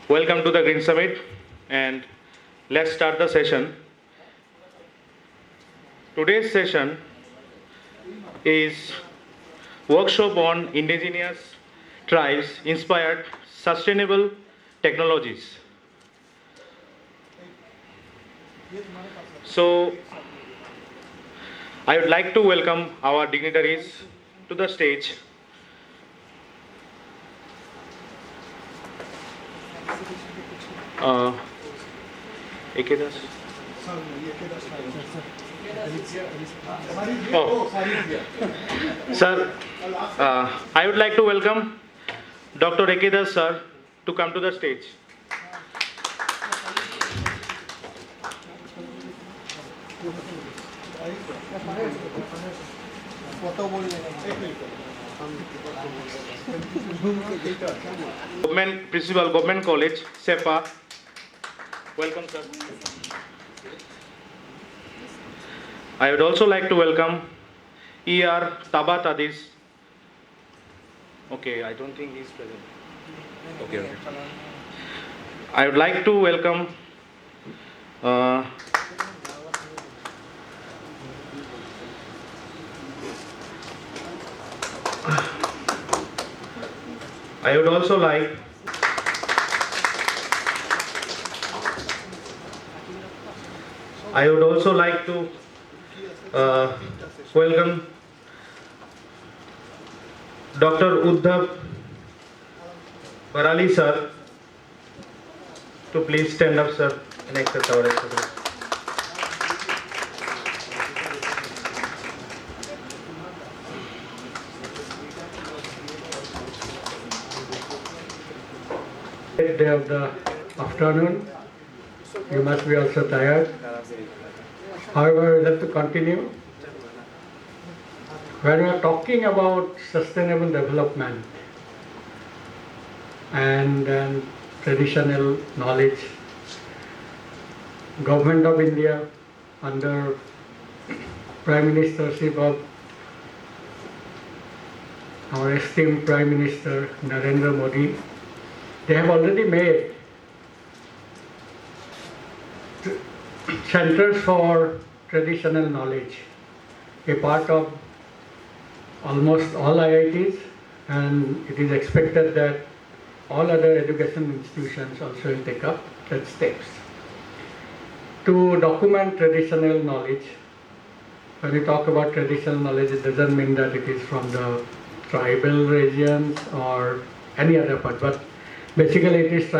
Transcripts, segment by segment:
Welcome to the Green Summit, and let's start the session. Today's session is workshop on Indigenous tribes inspired sustainable technologies. So, I would like to welcome our dignitaries to the stage. Ekedas. Oh, sir, I would like to welcome Dr. Ekedas sir to come to the stage. Government Principal, Government College, SEPA. Welcome, sir. I would also like to welcome E.R. Tabatadis. Okay, I don't think he's present. Okay. I would like to welcome I would also like to welcome Dr. Uddhav Barali sir to please stand up, sir, and accept our recognition. Day of the afternoon, you must be also tired. However, we have to continue. When we are talking about sustainable development and traditional knowledge, Government of India under Prime Ministership of our esteemed Prime Minister Narendra Modi, they have already made centers for traditional knowledge a part of almost all IITs, and it is expected that all other education institutions also will take up such steps to document traditional knowledge. When we talk about traditional knowledge, it doesn't mean that it is from the tribal regions or any other part, but basically it is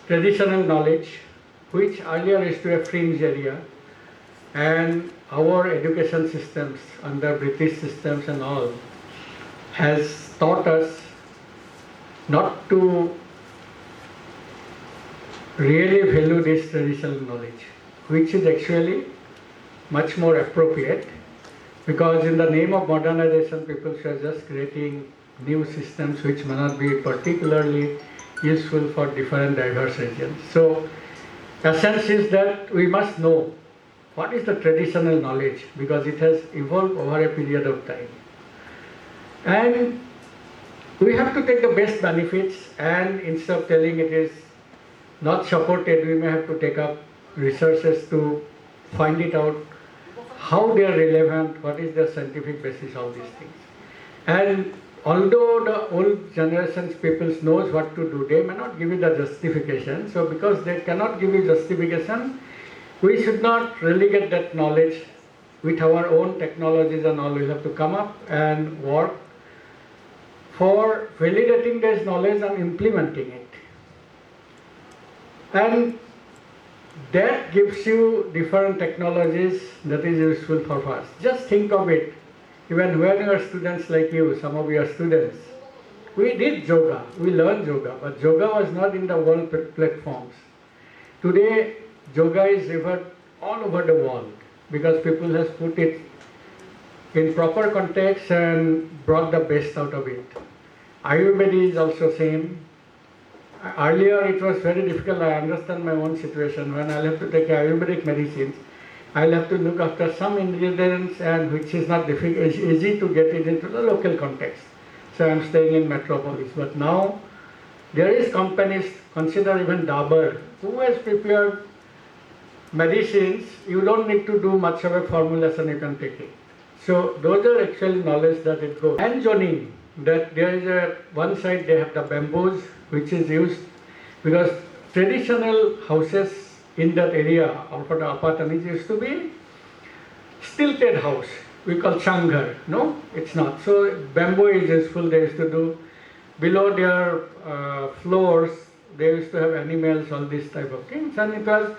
traditional knowledge which earlier used to be a fringe area, and our education systems under British systems and all has taught us not to really value this traditional knowledge, which is actually much more appropriate, because in the name of modernization people are just creating new systems which may not be particularly useful for different diverse regions. So essence is that we must know what is the traditional knowledge, because it has evolved over a period of time, and we have to take the best benefits, and instead of telling it is not supported, we may have to take up researches to find it out how they are relevant, what is the scientific basis of these things. And although the old generations people knows what to do, they may not give you the justification. So because they cannot give you justification, we should not relegate that knowledge. With our own technologies and all, we have to come up and work for validating this knowledge and implementing it. And that gives you different technologies that is useful for us. Just think of it. Even when you are students like you, some of you are students, we did yoga, we learned yoga, but yoga was not in the world platforms. Today, yoga is revered all over the world because people has put it in proper context and brought the best out of it. Ayurveda is also same. Earlier it was very difficult. I understand my own situation. When I'll have to take Ayurvedic medicines, I'll have to look after some ingredients, and which is not difficult, it's easy to get it into the local context. So I'm staying in metropolis. But now There is companies, consider even Dabur, who has prepared medicines, you don't need to do much of a formulation, you can take it. So those are actually knowledge that it goes. And zoning, that there is a one side they have the bamboos which is used because traditional houses in that area or for the apartments used to be stilted house. We call changar. No, it's not. So bamboo is useful. They used to do below their floors. They used to have animals, all these type of things, and it was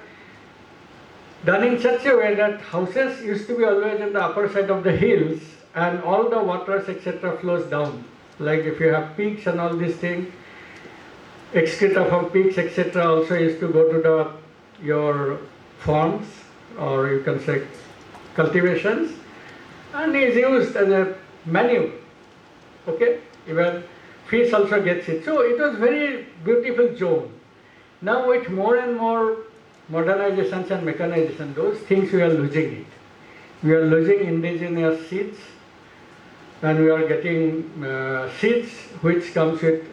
done in such a way that houses used to be always in the upper side of the hills, and all the waters etc. flows down. Like if you have peaks and all these things, excreta from peaks etc. also used to go to your farms, or you can say cultivations, and is used as a manure. Okay, even fish also gets it. So it was very beautiful zone. Now with more and more modernizations and mechanization, those things we are losing it. We are losing indigenous seeds, and we are getting seeds which comes with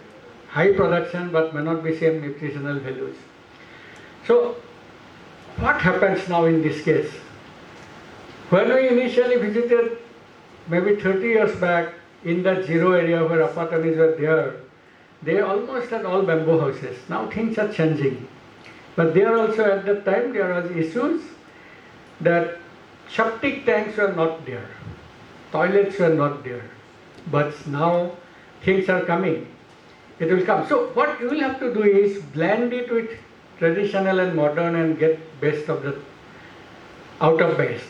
high production but may not be same nutritional values. So what happens now in this case? When we initially visited maybe 30 years back in that zero area where apartments were there, they almost had all bamboo houses. Now things are changing. But there also at that time there was issues that septic tanks were not there, toilets were not there. But now things are coming. It will come. So what you will have to do is blend it with traditional and modern and get best of the out of best.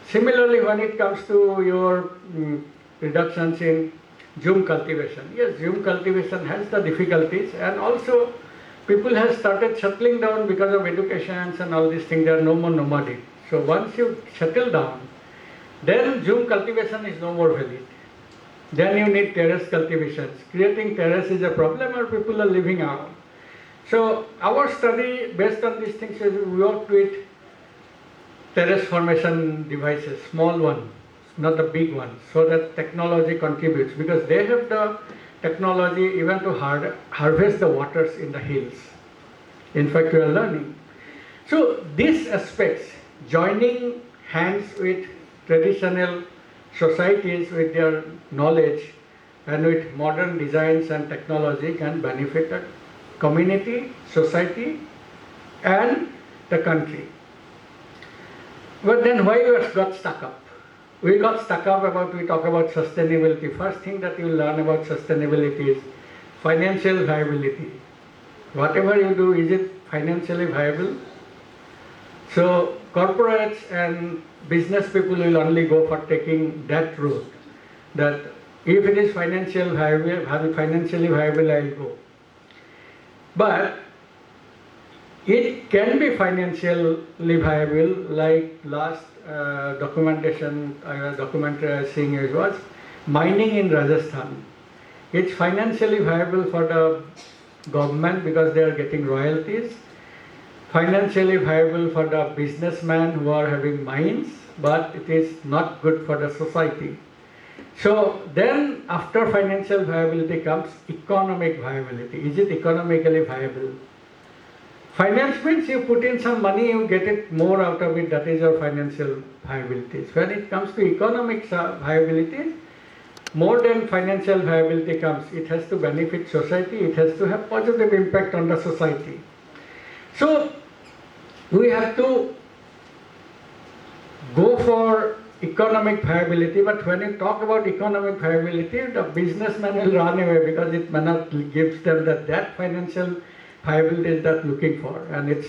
Similarly, when it comes to your reductions in Zoom cultivation, yes, Zoom cultivation has the difficulties, and also people have started settling down because of educations and all these things. There are no more nomadic. So once you settle down, then Zoom cultivation is no more valid. Then you need terrace cultivations. Creating terrace is a problem, or people are living out. So our study based on these things is we worked with terrace formation devices, small ones, not the big ones, so that technology contributes, because they have the technology even to harvest the waters in the hills. In fact, we are learning. So these aspects, joining hands with traditional societies with their knowledge and with modern designs and technology, can benefit the community, society and the country. But then why we got stuck up? We got stuck up we talk about sustainability. First thing that you learn about sustainability is financial viability. Whatever you do, is it financially viable? So corporates and business people will only go for taking that route, that if it is financially viable, I will go. But it can be financially viable, like last documentary I was seeing it was mining in Rajasthan. It's financially viable for the government because they are getting royalties, financially viable for the businessmen who are having mines, but it is not good for the society. So then after financial viability comes economic viability. Is it economically viable? Finance means you put in some money, you get it more out of it, that is your financial viability. When it comes to economic viability, more than financial viability comes, it has to benefit society, it has to have positive impact on the society. So we have to go for economic viability, but when you talk about economic viability, the businessman will run away because it may not give them that financial viability that looking for, and it's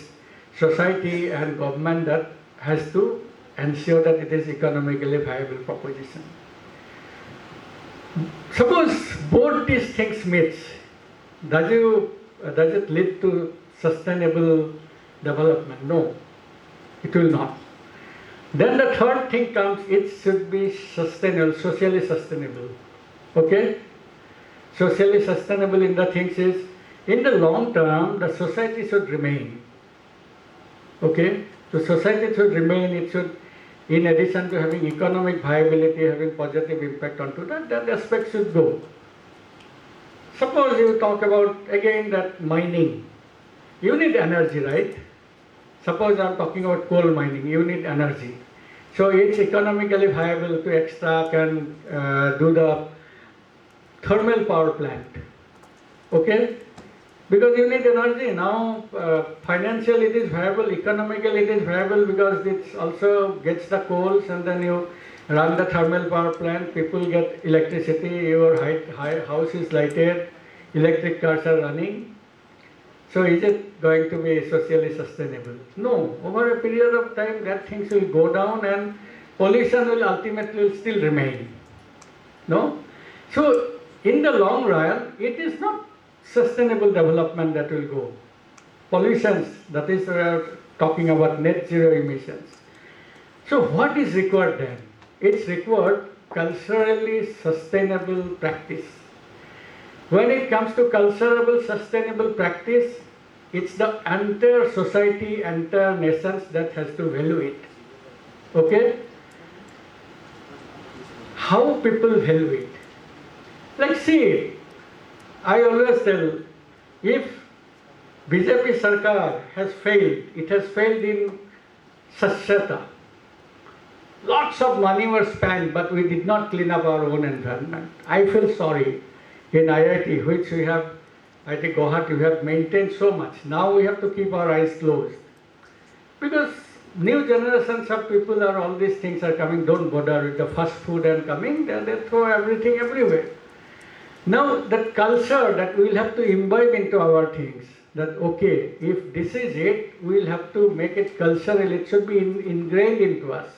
society and government that has to ensure that it is economically viable proposition. Suppose both these things meet, does it lead to sustainable development? No, it will not. Then the third thing comes, it should be sustainable, socially sustainable. Okay? Socially sustainable in the things is, in the long term, the society should remain. Okay? So society should remain, it should, in addition to having economic viability, having positive impact onto that, that aspect should go. suppose you talk about again that mining. You need energy, right? Suppose I'm talking about coal mining, you need energy. So it's economically viable to extract and do the thermal power plant. Okay? Because you need energy. Now, financially it is viable, economically it is viable because it also gets the coals and then you run the thermal power plant, people get electricity, your house is lighted, electric cars are running. So is it going to be socially sustainable? No. Over a period of time that things will go down and pollution will ultimately still remain. No? So in the long run, it is not sustainable development that will go. Pollutions, that is we are talking about net zero emissions. So what is required then? It's required culturally sustainable practice. When it comes to cultural sustainable practice, it's the entire society, entire nations that has to value it. Okay? How people value it? Like see, I always tell, if BJP Sarkar has failed, it has failed in Swachhata. Lots of money were spent, but we did not clean up our own environment. I feel sorry. In IIT, which we have, IIT Guwahati, we have maintained so much. Now we have to keep our eyes closed. Because new generations of people are, all these things are coming, don't bother with the fast food and coming, they throw everything everywhere. Now that culture that we will have to imbibe into our things, that okay, if this is it, we will have to make it cultural, it should be ingrained into us.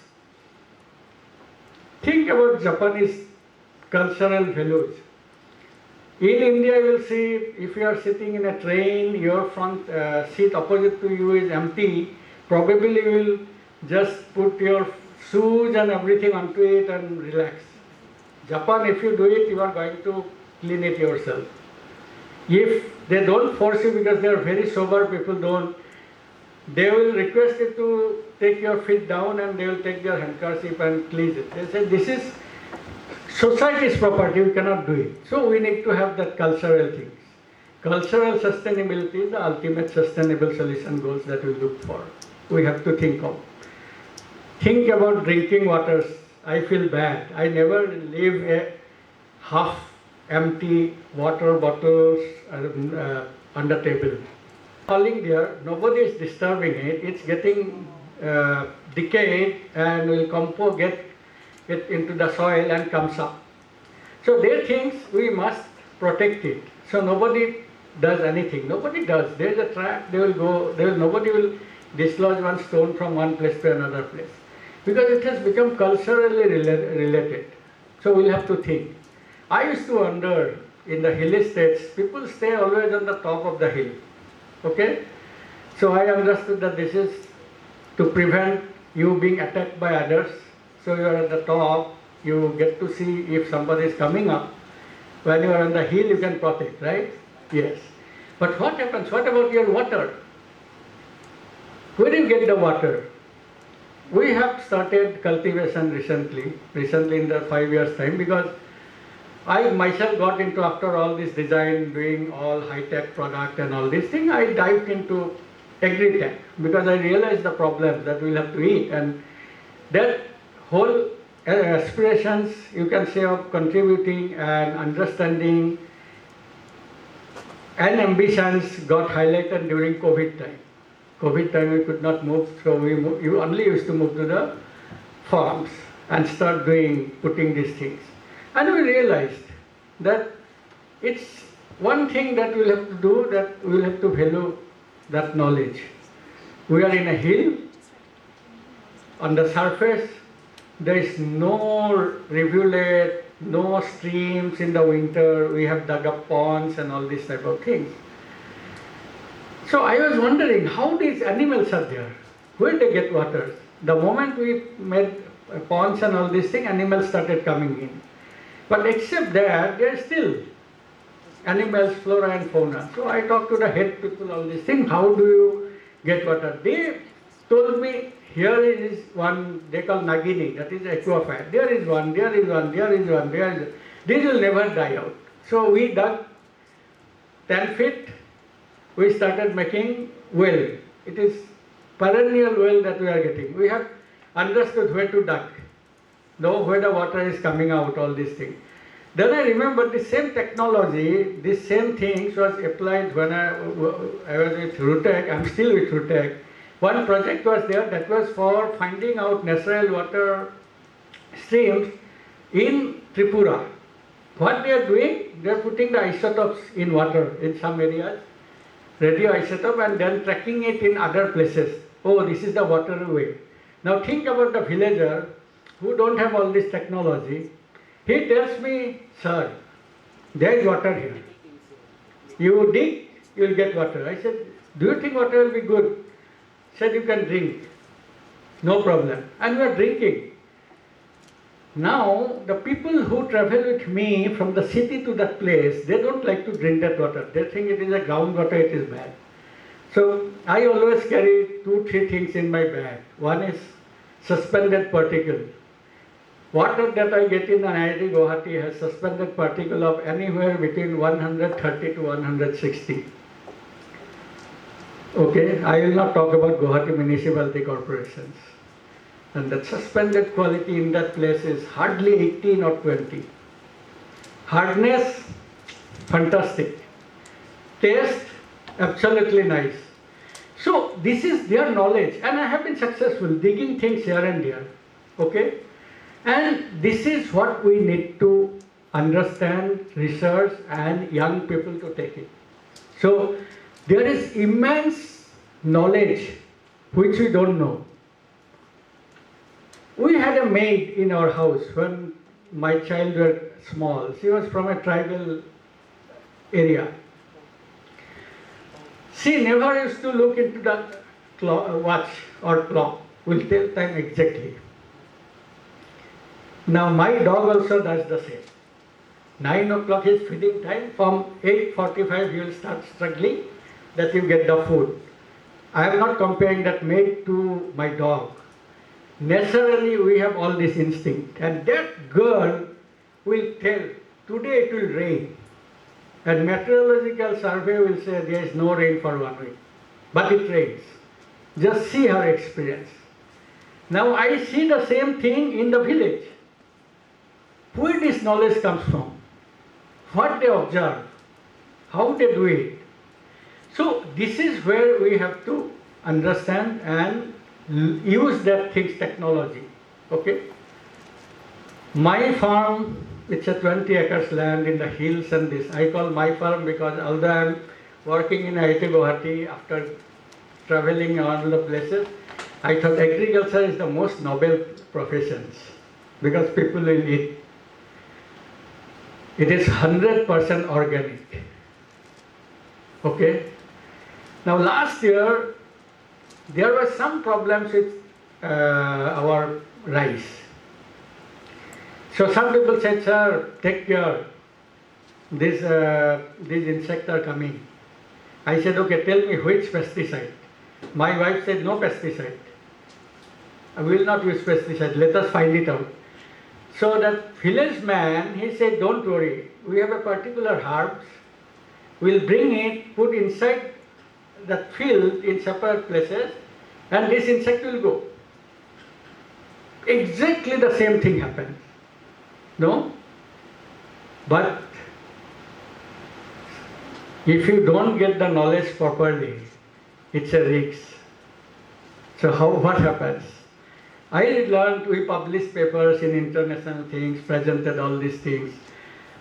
Think about Japanese cultural values. In India, you will see if you are sitting in a train, your front seat opposite to you is empty, probably you will just put your shoes and everything onto it and relax. Japan, if you do it, you are going to clean it yourself. If they don't force you because they are very sober, people don't, they will request you to take your feet down and they will take their handkerchief and clean it. They say this is society's property, we cannot do it. So we need to have that cultural things. Cultural sustainability is the ultimate sustainable solution goals that we look for. We have to think of. Think about drinking waters. I feel bad. I never leave a half empty water bottles on the table. Falling there, nobody is disturbing it. It's getting decayed and will get it into the soil and comes up. So they think we must protect it. So nobody does anything. Nobody does. There is a track. They will go. Nobody will dislodge one stone from one place to another place because it has become culturally related. So we'll have to think. I used to wonder in the hilly states, people stay always on the top of the hill. Okay? So I understood that this is to prevent you being attacked by others. So you are at the top, you get to see if somebody is coming up. When you are on the hill, you can protect, right? Yes. But what happens? What about your water? Where do you get the water? We have started cultivation recently in the 5 years time, because I myself got into, after all this design, doing all high-tech product and all this thing, I dived into agri-tech because I realized the problems that we'll have to eat, and that whole aspirations, you can say, of contributing and understanding and ambitions got highlighted during COVID time. COVID time we could not move, so you only used to move to the farms and start putting these things. And we realized that it's one thing that we'll have to do, that we'll have to value that knowledge. We are in a hill, on the surface, there is no rivulet, no streams in the winter, we have dug up ponds and all these type of things. So I was wondering how these animals are there, where they get water. The moment we made ponds and all these things, animals started coming in. But except that, there are still animals, flora and fauna. So I talked to the head people, all these things, how do you get water? They told me, here is one, they call Nagini, that is aquafire. There is one, there is one, there is one, there is one. These will never die out. So we dug 10 feet, we started making well. It is perennial well that we are getting. We have understood where to duck, know where the water is coming out, all these things. Then I remember the same technology, the same things was applied when I was with Rutec. I'm still with Rutec. One project was there that was for finding out natural water streams in Tripura. What they are doing, they are putting the isotopes in water in some areas, radioisotope, and then tracking it in other places. Oh, this is the waterway. Now think about the villager who don't have all this technology. He tells me, sir, there is water here. You dig, you will get water. I said, do you think water will be good? He said, you can drink. No problem. And we are drinking. Now, the people who travel with me from the city to that place, they don't like to drink that water. They think it is a groundwater, it is bad. So, I always carry 2-3 things in my bag. One is suspended particle. Water that I get in IIT Guwahati has suspended particle of anywhere between 130 to 160. Okay, I will not talk about Guwahati municipality corporations. And the suspended quality in that place is hardly 18 or 20. Hardness, fantastic. Taste, absolutely nice. So this is their knowledge, and I have been successful digging things here and there. Okay? And this is what we need to understand, research, and young people to take it. So there is immense knowledge which we don't know. We had a maid in our house when my child were small. She was from a tribal area. She never used to look into the watch or clock. Will tell time exactly. Now my dog also does the same. 9 o'clock is feeding time. From 8:45 he will start struggling that you get the food. I am not comparing that maid to my dog. Naturally we have all this instinct, and that girl will tell today it will rain, and meteorological survey will say there is no rain for 1 week, but it rains. Just see her experience. Now I see the same thing in the village. Where this knowledge comes from, what they observe, how they do it. So this is where we have to understand and use that things technology. Okay. My farm, it's a 20 acres land in the hills and this. I call my farm because although I am working in IIT Guwahati, after traveling all the places, I thought agriculture is the most noble professions because people will eat. It is 100% organic. Okay. Now last year, there were some problems with our rice. So some people said, sir, take care, these insects are coming. I said, okay, tell me which pesticide. My wife said, no pesticide. I will not use pesticide, let us find it out. So that village man, he said, don't worry, we have a particular herbs, we'll bring it, put inside that field in separate places, and this insect will go. Exactly the same thing happens. No? But if you don't get the knowledge properly, it's a risk. So what happens? I learned, we published papers in international things, presented all these things,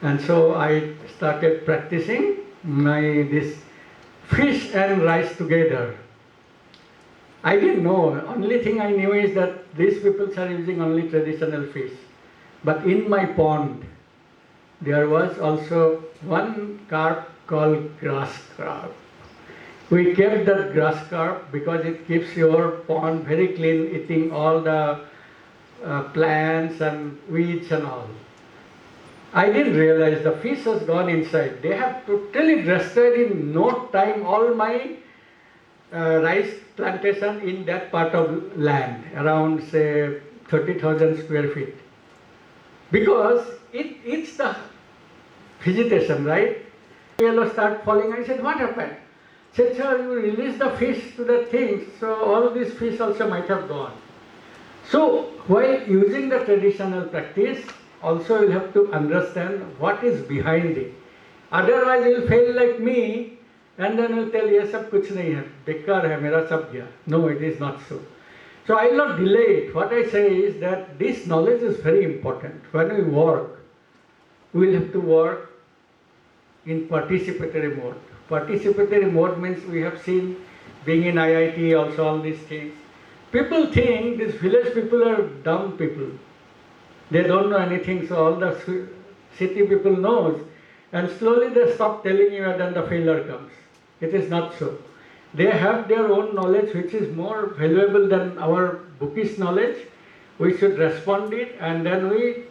and so I started practicing this fish and rice together. I didn't know. Only thing I knew is that these people are using only traditional fish. But in my pond, there was also one carp called grass carp. We kept that grass carp because it keeps your pond very clean, eating all the plants and weeds and all. I didn't realize the fish has gone inside. They have totally destroyed in no time all my rice plantation in that part of land, around say 30,000 square feet. Because it eats the vegetation, right? yellow start falling. I said, what happened? Said, sir, you release the fish to the things, so all these fish also might have gone. So while using the traditional practice, also you'll have to understand what is behind it. Otherwise you'll fail like me, and then you'll tell, yes, sab kuch nahi hai, bekar hai, mera sab gaya. No, it is not so. So I will not delay it. What I say is that this knowledge is very important. When we work, we will have to work in participatory mode. Participatory mode means we have seen, being in IIT, also all these things. People think these village people are dumb people. They don't know anything, so all the city people knows, and slowly they stop telling you, and then the failure comes. It is not so. They have their own knowledge, which is more valuable than our bookish knowledge. We should respond it, and then we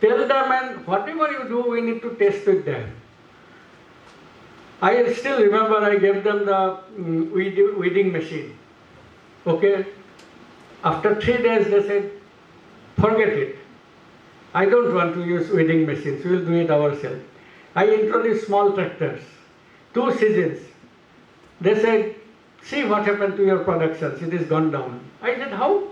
tell them, and whatever you do, we need to test with them. I still remember I gave them the weeding machine. Okay. After 3 days, they said, forget it. I don't want to use weeding machines. We will do it ourselves. I introduced small tractors. 2 seasons. They said, see what happened to your productions. It is gone down. I said, how?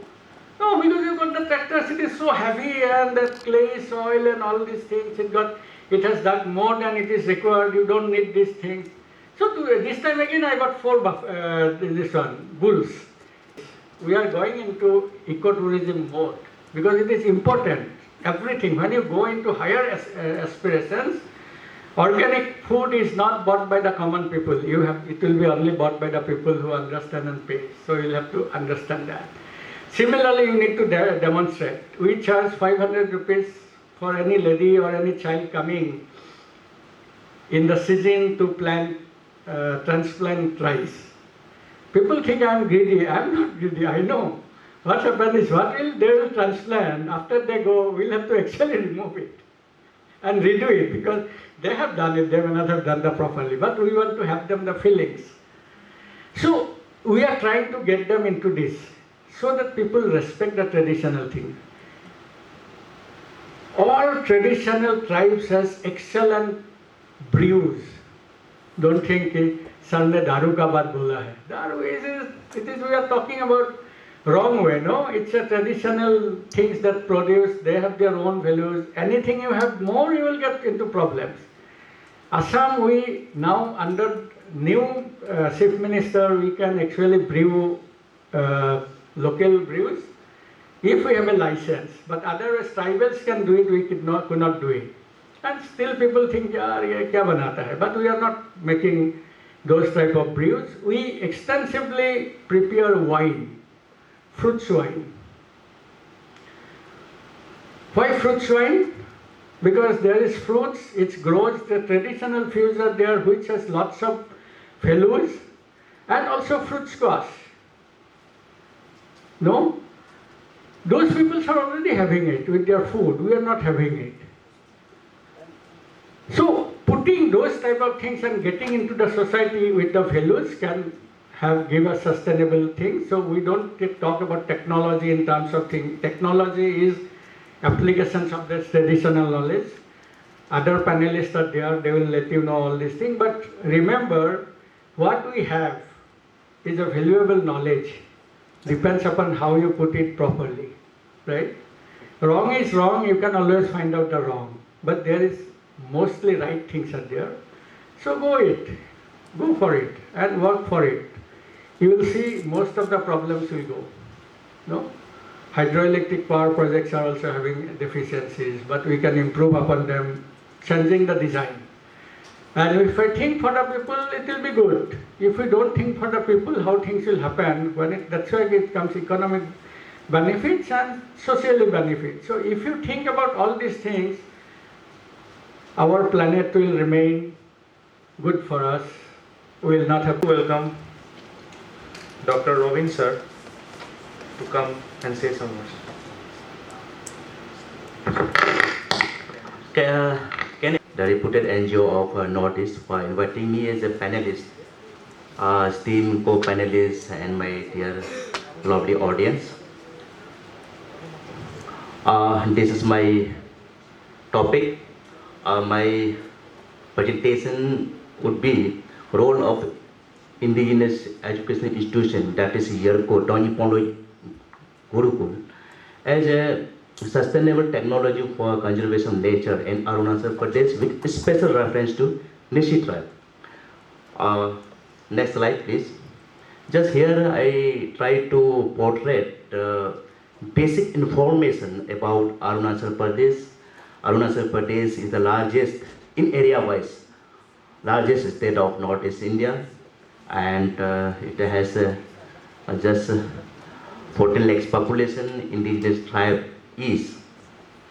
No, because you got the tractors. It is so heavy, and that clay, soil, and all these things. It has dug more than it is required. You don't need these things. So this time again, I got 4 bulls. We are going into ecotourism mode because it is important. Everything, when you go into higher aspirations, organic food is not bought by the common people. It will be only bought by the people who understand and pay. So you'll have to understand that. Similarly, you need to demonstrate. We charge 500 rupees for any lady or any child coming in the season to transplant rice. People think I am greedy. I am not greedy. I know. What happens is, they will transplant. After they go, we'll have to actually remove it and redo it because they have done it. They may not have done that properly. But we want to have them the feelings. So we are trying to get them into this so that people respect the traditional thing. All traditional tribes has excellent brews. Don't think sir ne daru ka baat bola hai. Daru we are talking about wrong way, no? It's a traditional things that produce, they have their own values. Anything you have more, you will get into problems. Assam, we now under new chief minister, we can actually brew local brews if we have a license. But otherwise, tribals can do it, we could not do it. And still people think, yaar, ye kya banata hai? But we are not making those type of brews. We extensively prepare wine, fruits wine. Why fruits wine? Because there is fruits, it grows, the traditional foods are there which has lots of values, and also fruit squash. No? Those people are already having it with their food, we are not having it. So putting those type of things and getting into the society with the values can give us sustainable things. So we don't talk about technology in terms of things. Technology is applications of this traditional knowledge. Other panelists are there, they will let you know all these things. But remember, what we have is a valuable knowledge. Depends upon how you put it properly, right? Wrong is wrong, you can always find out the wrong. But there is mostly right things are there. So go for it and work for it. You will see most of the problems will go. No? Hydroelectric power projects are also having deficiencies, but we can improve upon them, changing the design. And if I think for the people, it will be good. If we don't think for the people, how things will happen, that's why it comes economic benefits and socially benefits. So if you think about all these things, our planet will remain good for us. We will not have to welcome Dr. Robin sir to come and say some words. The reputed NGO of Northeast for inviting me as a panelist, esteemed co-panelists and my dear lovely audience. This is my topic. My presentation would be role of Indigenous educational institution, that is Yerko Donyi Pondo Gurukul, as a sustainable technology for conservation of nature in Arunachal Pradesh with special reference to Nishi tribe. Next slide, please. Just here I try to portray basic information about Arunachal Pradesh. Arunachal Pradesh is the largest, in area-wise, largest state of Northeast India, and it has just 14 lakhs population. Indigenous tribe is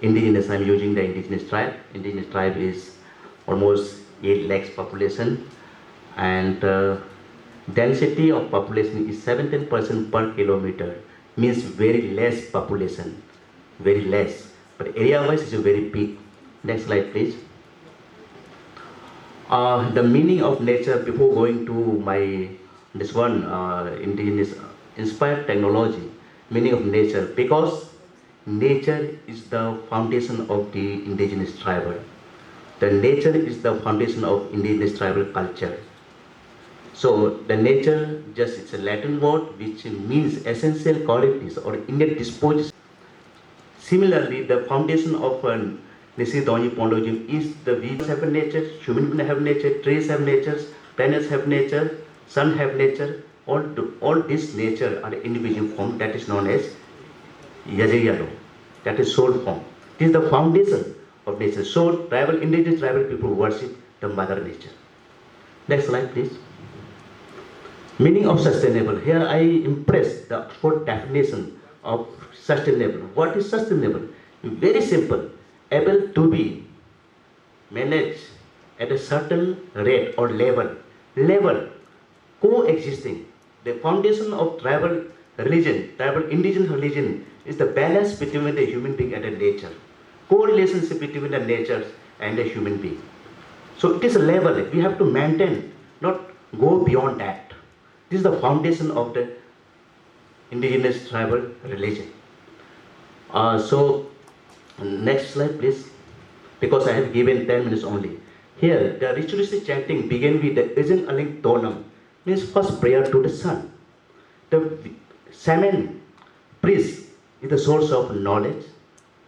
indigenous. I'm using the indigenous tribe. Indigenous tribe is almost 8 lakhs population, and density of population is 17% per kilometer. Means very less population, very less. But area-wise, it's very big. Next slide, please. The meaning of nature before going to my this one indigenous inspired technology. Meaning of nature, because nature is the foundation of the indigenous tribal. The nature is the foundation of indigenous tribal culture. So the nature, just it's a Latin word which means essential qualities or innate disposition. Similarly, the foundation of Nisi Donyi Pondojim is the we have a nature, human beings have nature, trees have nature, planets have nature, sun have nature. All this nature are individual form that is known as Yajayalo, that is soul form. It is the foundation of nature. So tribal, indigenous tribal people worship the mother nature. Next slide, please. Meaning of sustainable. Here I impress the Oxford definition of sustainable. What is sustainable? Very simple. Able to be managed at a certain rate or level, coexisting. The foundation of tribal religion, tribal indigenous religion is the balance between the human being and the nature. Co-relationship between the nature and the human being. So it is a level, we have to maintain, not go beyond that. This is the foundation of the indigenous tribal religion. So next slide, please, because I have given 10 minutes only. Here, the ritualistic chanting began with the Isin Aling Tonam, means first prayer to the sun. The shaman priest is the source of knowledge,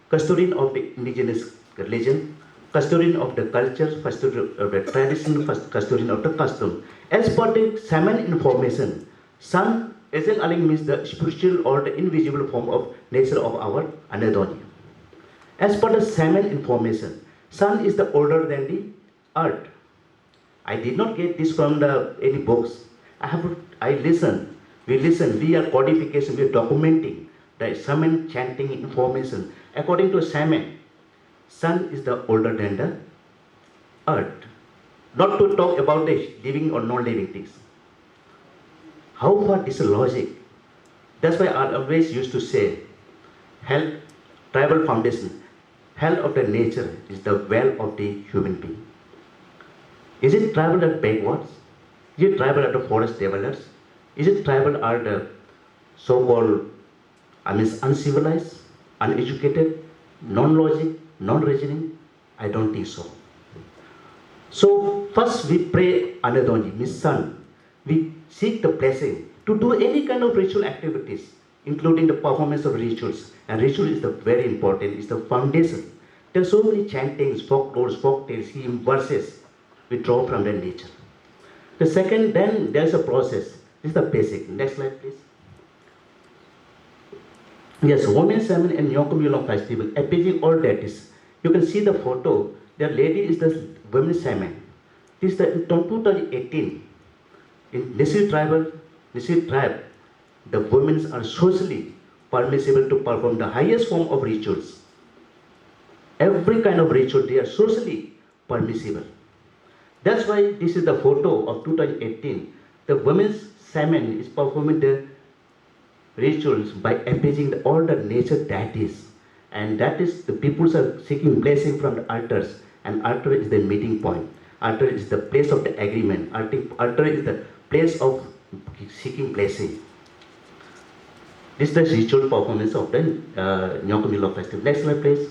custodian of the indigenous religion, custodian of the culture, custodian of the tradition, custodian of the custom. As per the shaman information, sun Isin Aling means the spiritual or the invisible form of nature of our Anadoni. As per the shaman information, sun is the older than the earth. I did not get this from any books. I listen. We are codification, we are documenting the shaman chanting information. According to shaman, sun is the older than the earth. Not to talk about the living or non-living things. How far is the logic? That's why I always used to say, health, tribal foundation, health of the nature is the well of the human being. Is it tribal at backwards? Is it tribal at the forest dwellers? Is it tribal at the so-called, uncivilized, uneducated, non-logic, non-reasoning? I don't think so. So first we pray Anadonji, means sun. We seek the blessing to do any kind of ritual activities, including the performance of rituals. And ritual is the very important, it's the foundation. There are so many chantings, folklores, folk tales, hymns, verses we draw from the nature. The second, then there's a process. This is the basic. Next slide, please. Yes, women shaman and Nyongkum Yulong festival, appeasing all deities. You can see the photo. The lady is the women shaman. This is in 2018. In Nisi tribe, the women are socially permissible to perform the highest form of rituals. Every kind of ritual, they are socially permissible. That's why this is the photo of 2018. The women's shaman is performing the rituals by appeasing all the nature deities. And that is, the peoples are seeking blessing from the altars. And altar is the meeting point. Altar is the place of the agreement. Altar is the place of seeking blessing. This is the ritual performance of the Nyongkum Yulong festival. Next slide, please.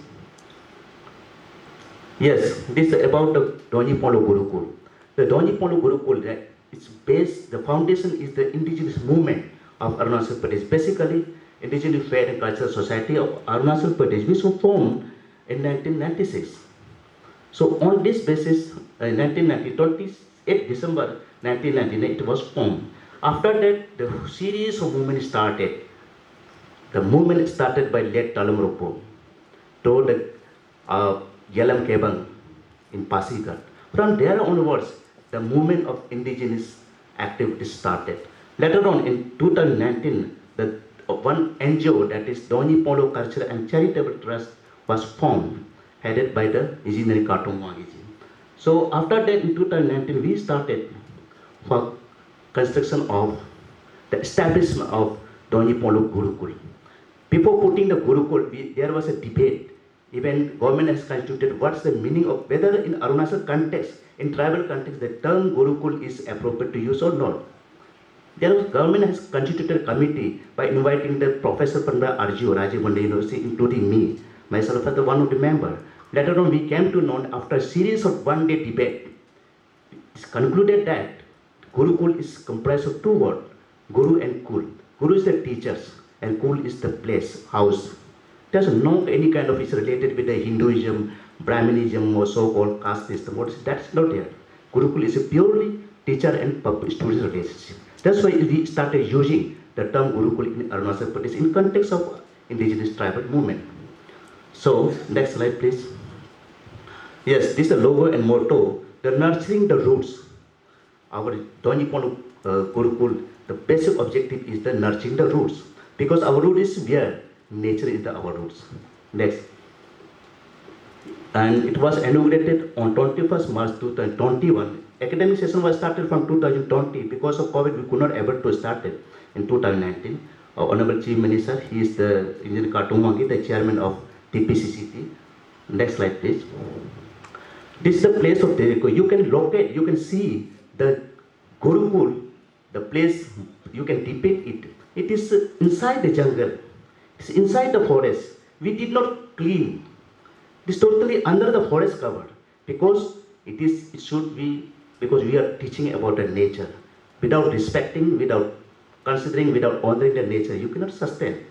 Yes, this is about the Donji Polo Gurukul. The Donji Polo Gurukul, its base, the foundation is the indigenous movement of Arunachal Pradesh. Basically, Indigenous Fair and Cultural Society of Arunachal Pradesh, which was formed in 1996. So on this basis, 28 December 1999, it was formed. After that, the series of movements started. The movement started by late Talam Ropo, told Yalam Kebang in Pasigat. From there onwards, the movement of indigenous activities started. Later on, in 2019, the one NGO, that is Donji Polo Culture and Charitable Trust, was formed, headed by the engineer Katung Wangiji. So after that, in 2019, we started for construction of the establishment of Donji Polo Gurukul. Before putting the Gurukul, there was a debate. Even government has constituted what's the meaning of whether in Arunachal context, in tribal context, the term Gurukul is appropriate to use or not. Government has constituted a committee by inviting the Professor Panda Arjio, Rajiv Gandhi University, including me, myself as one of the member. Later on, we came to know after a series of one-day debate, it's concluded that Gurukul is comprised of two words, Guru and Kul. Guru is the teachers and Kul is the place, house. There's no any kind of is related with the Hinduism, Brahminism or so-called caste system. That's not there. Gurukul is a purely teacher and student relationship. That's why we started using the term Gurukul in Arunachal Pradesh in context of indigenous tribal movement. So, next slide please. Yes, this is the logo and motto, the nurturing the roots. Our Donji Polo Gurukul, the basic objective is the nurturing the roots. Because our root is where nature is our roots. Next. And it was inaugurated on 21st March 2021. Academic session was started from 2020. Because of COVID, we could not able to start it in 2019. Honorable Chief Minister, he is the Engineer Katumangi, the chairman of TPCCT. Next slide, please. This is the place of Deriko. You can locate, you can see the Gurukul, the place, you can depict it. It is inside the jungle. It's inside the forest. We did not clean. It's totally under the forest cover because it should be, because we are teaching about the nature. Without respecting, without considering, without honoring the nature, you cannot sustain.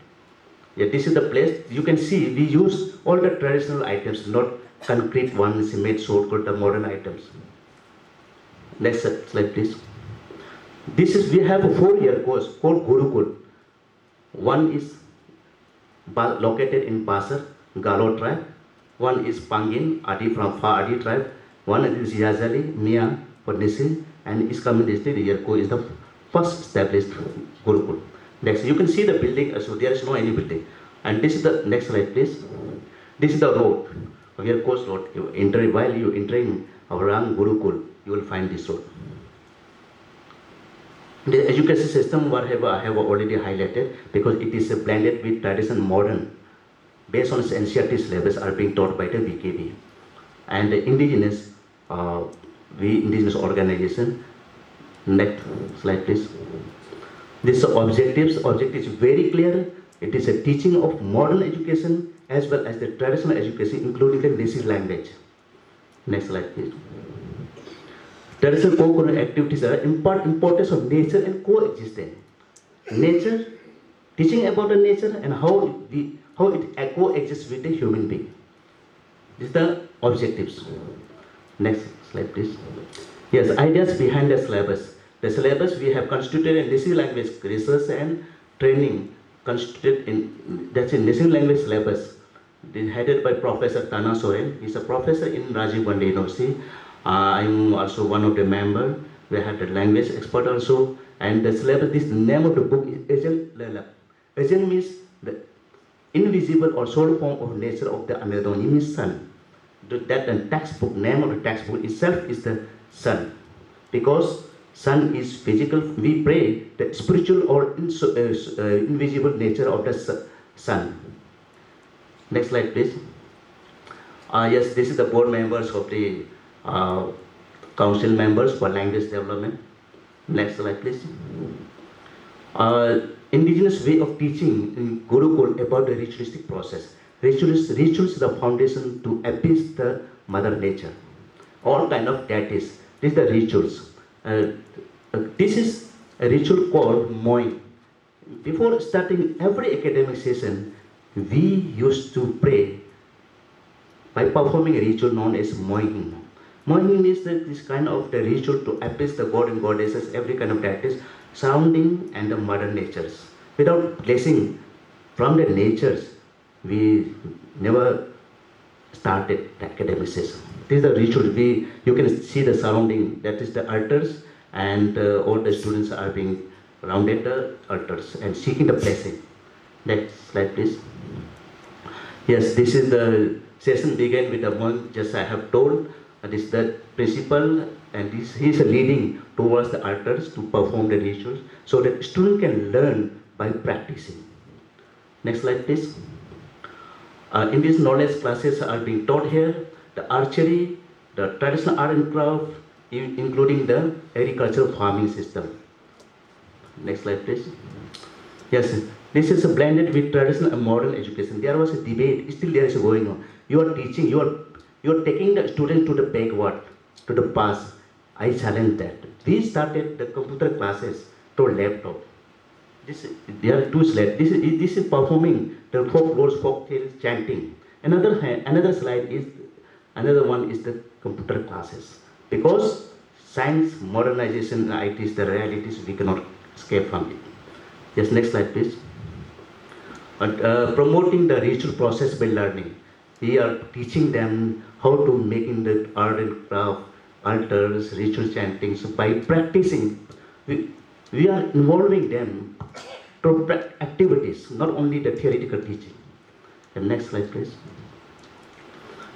Yeah, this is the place. You can see we use all the traditional items, not concrete ones, cement, so-called the modern items. Next slide, please. This is, we have a 4-year course called Gurukul. One is located in Basar, Galo tribe. One is Pangin, Adi from Fa Adi tribe. One is Yazali, Mia, Nisil, and East Kamen district. Yerko is the first established Gurukul. Next, you can see the building, so there is no any building. And this is the next slide, please. This is the road, Yerko's road. While you entering Avrang Gurukul, you will find this road. The education system, what I have already highlighted, because it is blended with tradition modern, based on NCERT syllabus are being taught by the VKB. And the indigenous, indigenous organization. Next slide, please. This objective is very clear. It is a teaching of modern education as well as the traditional education, including the native language. Next slide, please. Traditional co-curricular activities are importance of nature and coexistence. Nature, teaching about the nature and how it coexists with the human being. These are the objectives. Next slide, please. Yes, ideas behind the syllabus. The syllabus we have constituted in native language research and training constituted in, that's a native language syllabus. Headed by Professor Tana Soren. He's a professor in Rajiv Gandhi University. I'm also one of the members. We have the language expert also. And the syllabus, this name of the book is Ejen Lela. Ejen means the invisible or soul form of nature of the Amazon. It means sun. That the textbook, name of the textbook itself is the sun. Because sun is physical, we pray the spiritual or invisible nature of the sun. Next slide, please. Yes, this is the board members of the council members for language development. Next slide, please. Indigenous way of teaching in Gurukul about the ritualistic process. Rituals is the foundation to appease the Mother Nature. All kind of deities. These are the rituals. This is a ritual called Moing. Before starting every academic session, we used to pray by performing a ritual known as Moing. Moing is this kind of the ritual to appease the god and goddesses, every kind of deities, surrounding and the mother natures. Without blessing from the natures, we never started the academic session. This is the ritual. You can see the surrounding, that is the altars, and all the students are being rounded the altars and seeking the blessing. Next slide, please. Yes, this is the session began with the monk, just I have told. This is the principal, and he is leading towards the altars to perform the rituals, so that student can learn by practicing. Next slide, please. In these knowledge classes are being taught here, the archery, the traditional art and craft, including the agricultural farming system. Next slide, please. Yes, this is blended with traditional and modern education. There was a debate, still there is going on. You are teaching, you are taking the students to the backward, to the past. I challenge that. We started the computer classes to laptop. There are two slides. This is performing the folklore, folk tales, chanting. Another one is the computer classes. Because science, modernization, and IT is the realities we cannot escape from it. Yes, next slide, please. Promoting the ritual process by learning. We are teaching them how to making the art and craft, altars, ritual chanting. So by practicing, we are involving them to activities, not only the theoretical teaching. The next slide, please.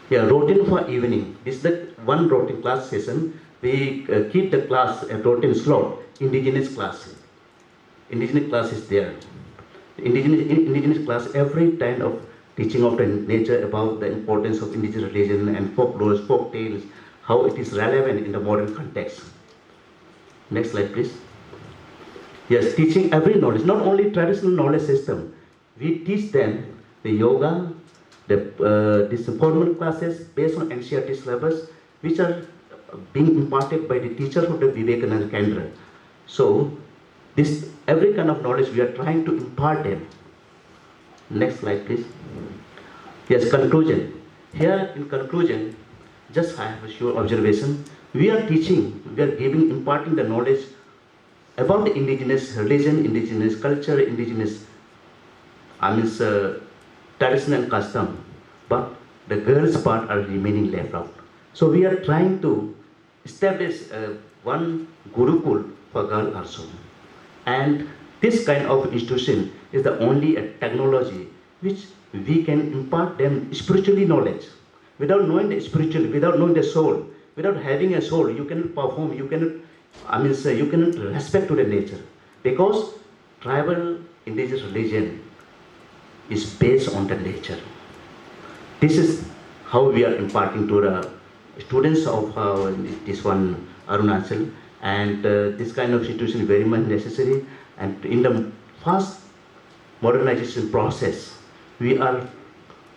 Yeah, routine for evening. This is the one routine class session. We keep the class a routine slot, indigenous class. Indigenous class is there. Indigenous class, every kind of teaching of the nature about the importance of indigenous religion and folklore, folk tales, how it is relevant in the modern context. Next slide, please. Yes, teaching every knowledge, not only traditional knowledge system. We teach them the yoga, these formal classes based on NCERT syllabus, which are being imparted by the teachers of the Vivekananda Kendra. So, this every kind of knowledge we are trying to impart them. Next slide, please. Yes, conclusion. Here in conclusion, just I have a short observation. We are teaching, we are imparting the knowledge about the indigenous religion, indigenous culture, indigenous, tradition and custom, but the girls' part are remaining left out. So we are trying to establish one Gurukul for girl also. And this kind of institution is the only technology which we can impart them spiritually knowledge. Without knowing the spiritual, without knowing the soul, without having a soul, you cannot perform, you cannot, you cannot respect to the nature. Because tribal indigenous religion is based on the nature. This is how we are imparting to the students of this one Arunachal, and this kind of institution is very much necessary. And in the fast modernization process, we are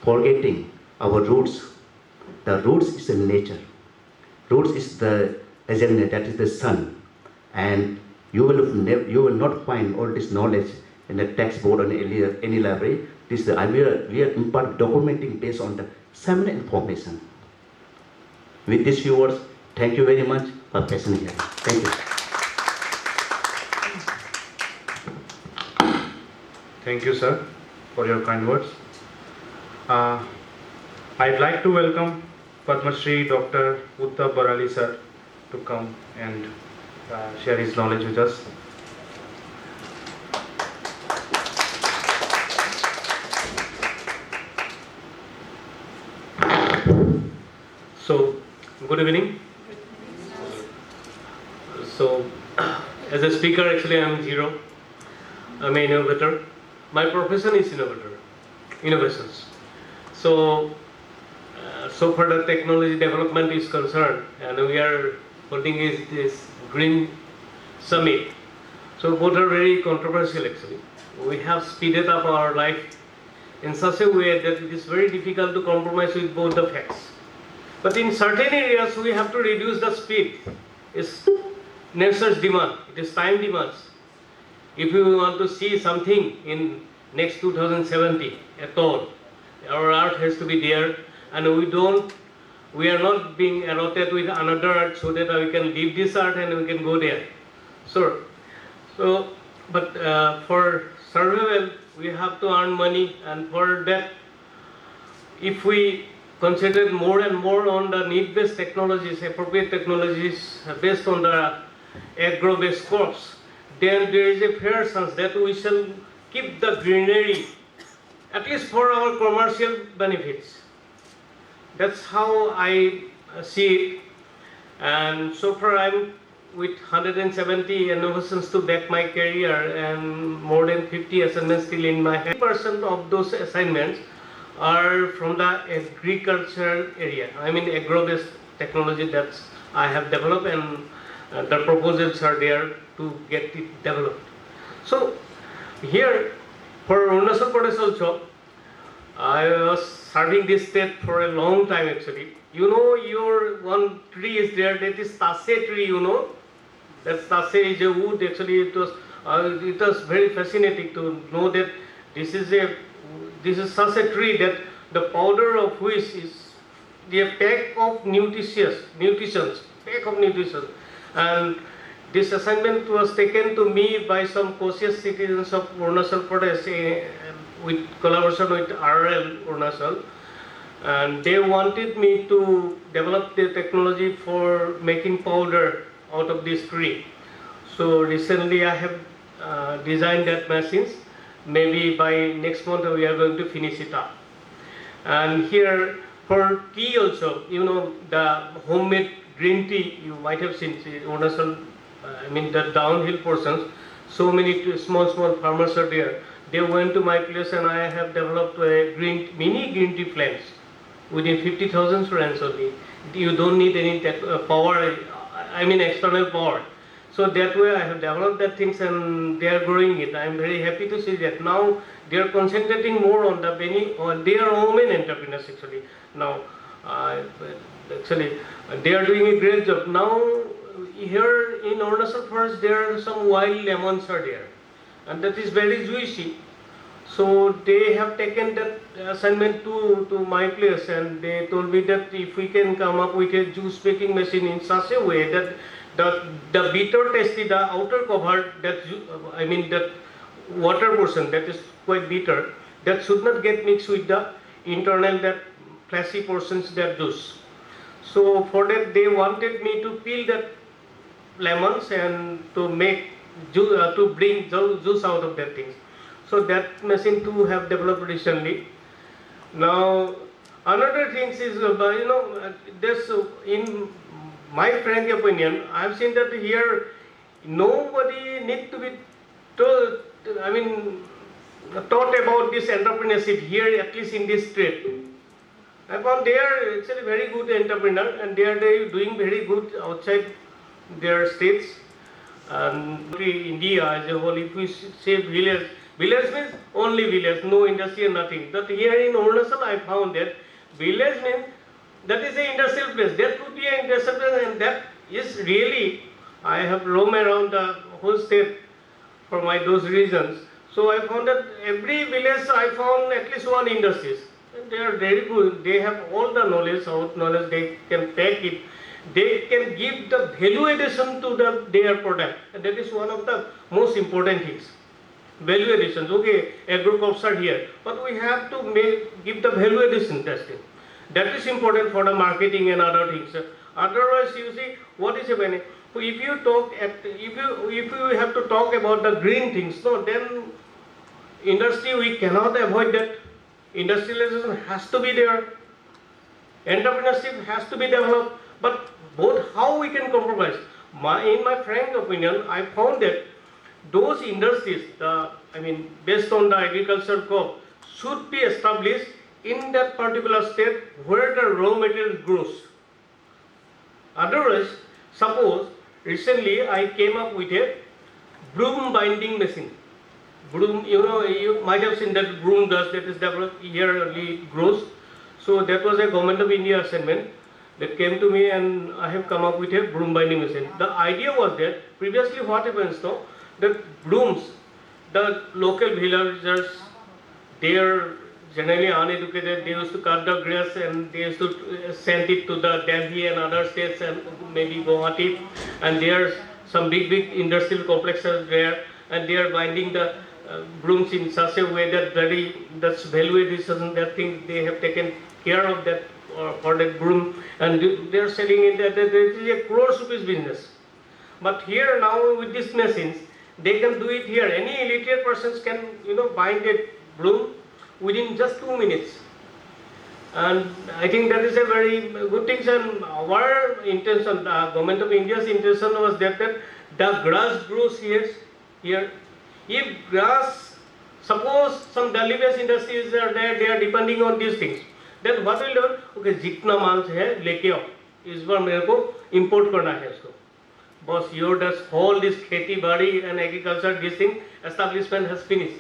forgetting our roots. The roots is the nature. Roots is the agenda, that is the sun. And you will not find all this knowledge in the textbook or in any library. We are documenting based on the similar information. With these few words, thank you very much for listening here. Thank you. Thank you, sir, for your kind words. I'd like to welcome Padma Shri Dr. Uttab Barali sir to come and share his knowledge with us. So, good evening. So, as a speaker, actually I am zero. I'm an innovator. My profession is innovations. So, so far the technology development is concerned, and we are holding this Green Summit. So both are very controversial actually. We have speeded up our life in such a way that it is very difficult to compromise with both the facts. But in certain areas, we have to reduce the speed. It's nature's demand. It is time demands. If you want to see something in next 2070 at all, our Earth has to be there, and we are not being allotted with another Earth so that we can leave this Earth and we can go there. Sure. So, but for survival, we have to earn money, and for that, if we concentrate more and more on the need-based technologies, appropriate technologies based on the agro-based crops, then there is a fair chance that we shall keep the greenery, at least for our commercial benefits. That's how I see it. And so far I'm with 170 innovations to back my career and more than 50 assignments still in my hand. 50% of those assignments are from the agricultural area. I mean agro-based technology that I have developed, and the proposals are there to get it developed. So here for Arunachal Pradesh also, I was serving this state for a long time actually. You know, your one tree is there, that is Tase tree, you know. That Tase is a wood actually. It was very fascinating to know that this is such a tree that the powder of which is the pack of nutrition. And this assignment was taken to me by some cautious citizens of Arunachal Pradesh with collaboration with RL Arunachal, and they wanted me to develop the technology for making powder out of this tree. So recently I have designed that machines. Maybe by next month we are going to finish it up. And here for tea also, you know, the homemade green tea, you might have seen Arunachal, I mean the downhill portions, so many small farmers are there. They went to my place and I have developed a mini green tea plants within 50,000 rands only. You don't need any power, I mean external power. So that way I have developed that things and they are growing it. I am very happy to see that. Now they are concentrating more on they are women entrepreneurs actually. Now actually they are doing a great job. Now here in Arunachal Forest there are some wild lemons are there, and that is very juicy. So they have taken that assignment to my place, and they told me that if we can come up with a juice making machine in such a way that the bitter taste, the outer cover, that I mean that water portion that is quite bitter, that should not get mixed with the internal that fleshy portions, that juice. So for that they wanted me to peel that lemons and to make juice, to bring juice out of that things. So that machine too have developed recently. Now another thing is, you know, this in my frank opinion, I have seen that here nobody need to be told, I mean, taught about this entrepreneurship here, at least in this state. I found they are actually very good entrepreneur, and they are doing very good outside their states. And India as a whole, if we say village means only village, no industry and nothing. But here in Arunachal I found that village means that is an industrial place. There could be an industrial place, and that is really, I have roamed around the whole state for those reasons. So I found that every village I found at least one industries. And they are very good. They have all the knowledge, they can pack it. They can give the value addition to their product, and that is one of the most important things. Value additions. Okay, agro crops are here, but we have to give the value addition testing. That is important for the marketing and other things. Otherwise, you see, what is happening? If you have to talk about the green things, no, then industry we cannot avoid that. Industrialization has to be there. Entrepreneurship has to be developed. But both how we can compromise? In my frank opinion, I found that those industries, based on the agricultural crop, should be established in that particular state where the raw material grows. Otherwise, suppose recently I came up with a broom binding machine. Broom, you might have seen that broom dust that is developed here only grows. So that was a Government of India assignment. that came to me, and I have come up with a broom binding machine. The idea was that previously what happens though, that brooms, the local villagers, they are generally uneducated, they used to cut the grass and they used to send it to the Delhi and other states and maybe Guwahati, and there are some big industrial complexes there, and they are binding the brooms in such a way that that's value addition, that thing they have taken care of that for that broom, and they are selling it that it is a crore rupees business. But here now with these machines, they can do it here. Any illiterate persons can bind a broom within just 2 minutes. And I think that is a very good thing. And our intention, the government of India's intention was that the grass grows here. If grass, suppose some Delhi-based industries are there, they are depending on these things. Then what will do? Okay, जितना माल है लेके आओ, इस बार मेरे को import करना है इसको. Boss, your does all this खेती बाड़ी and agriculture, this thing establishment has finished.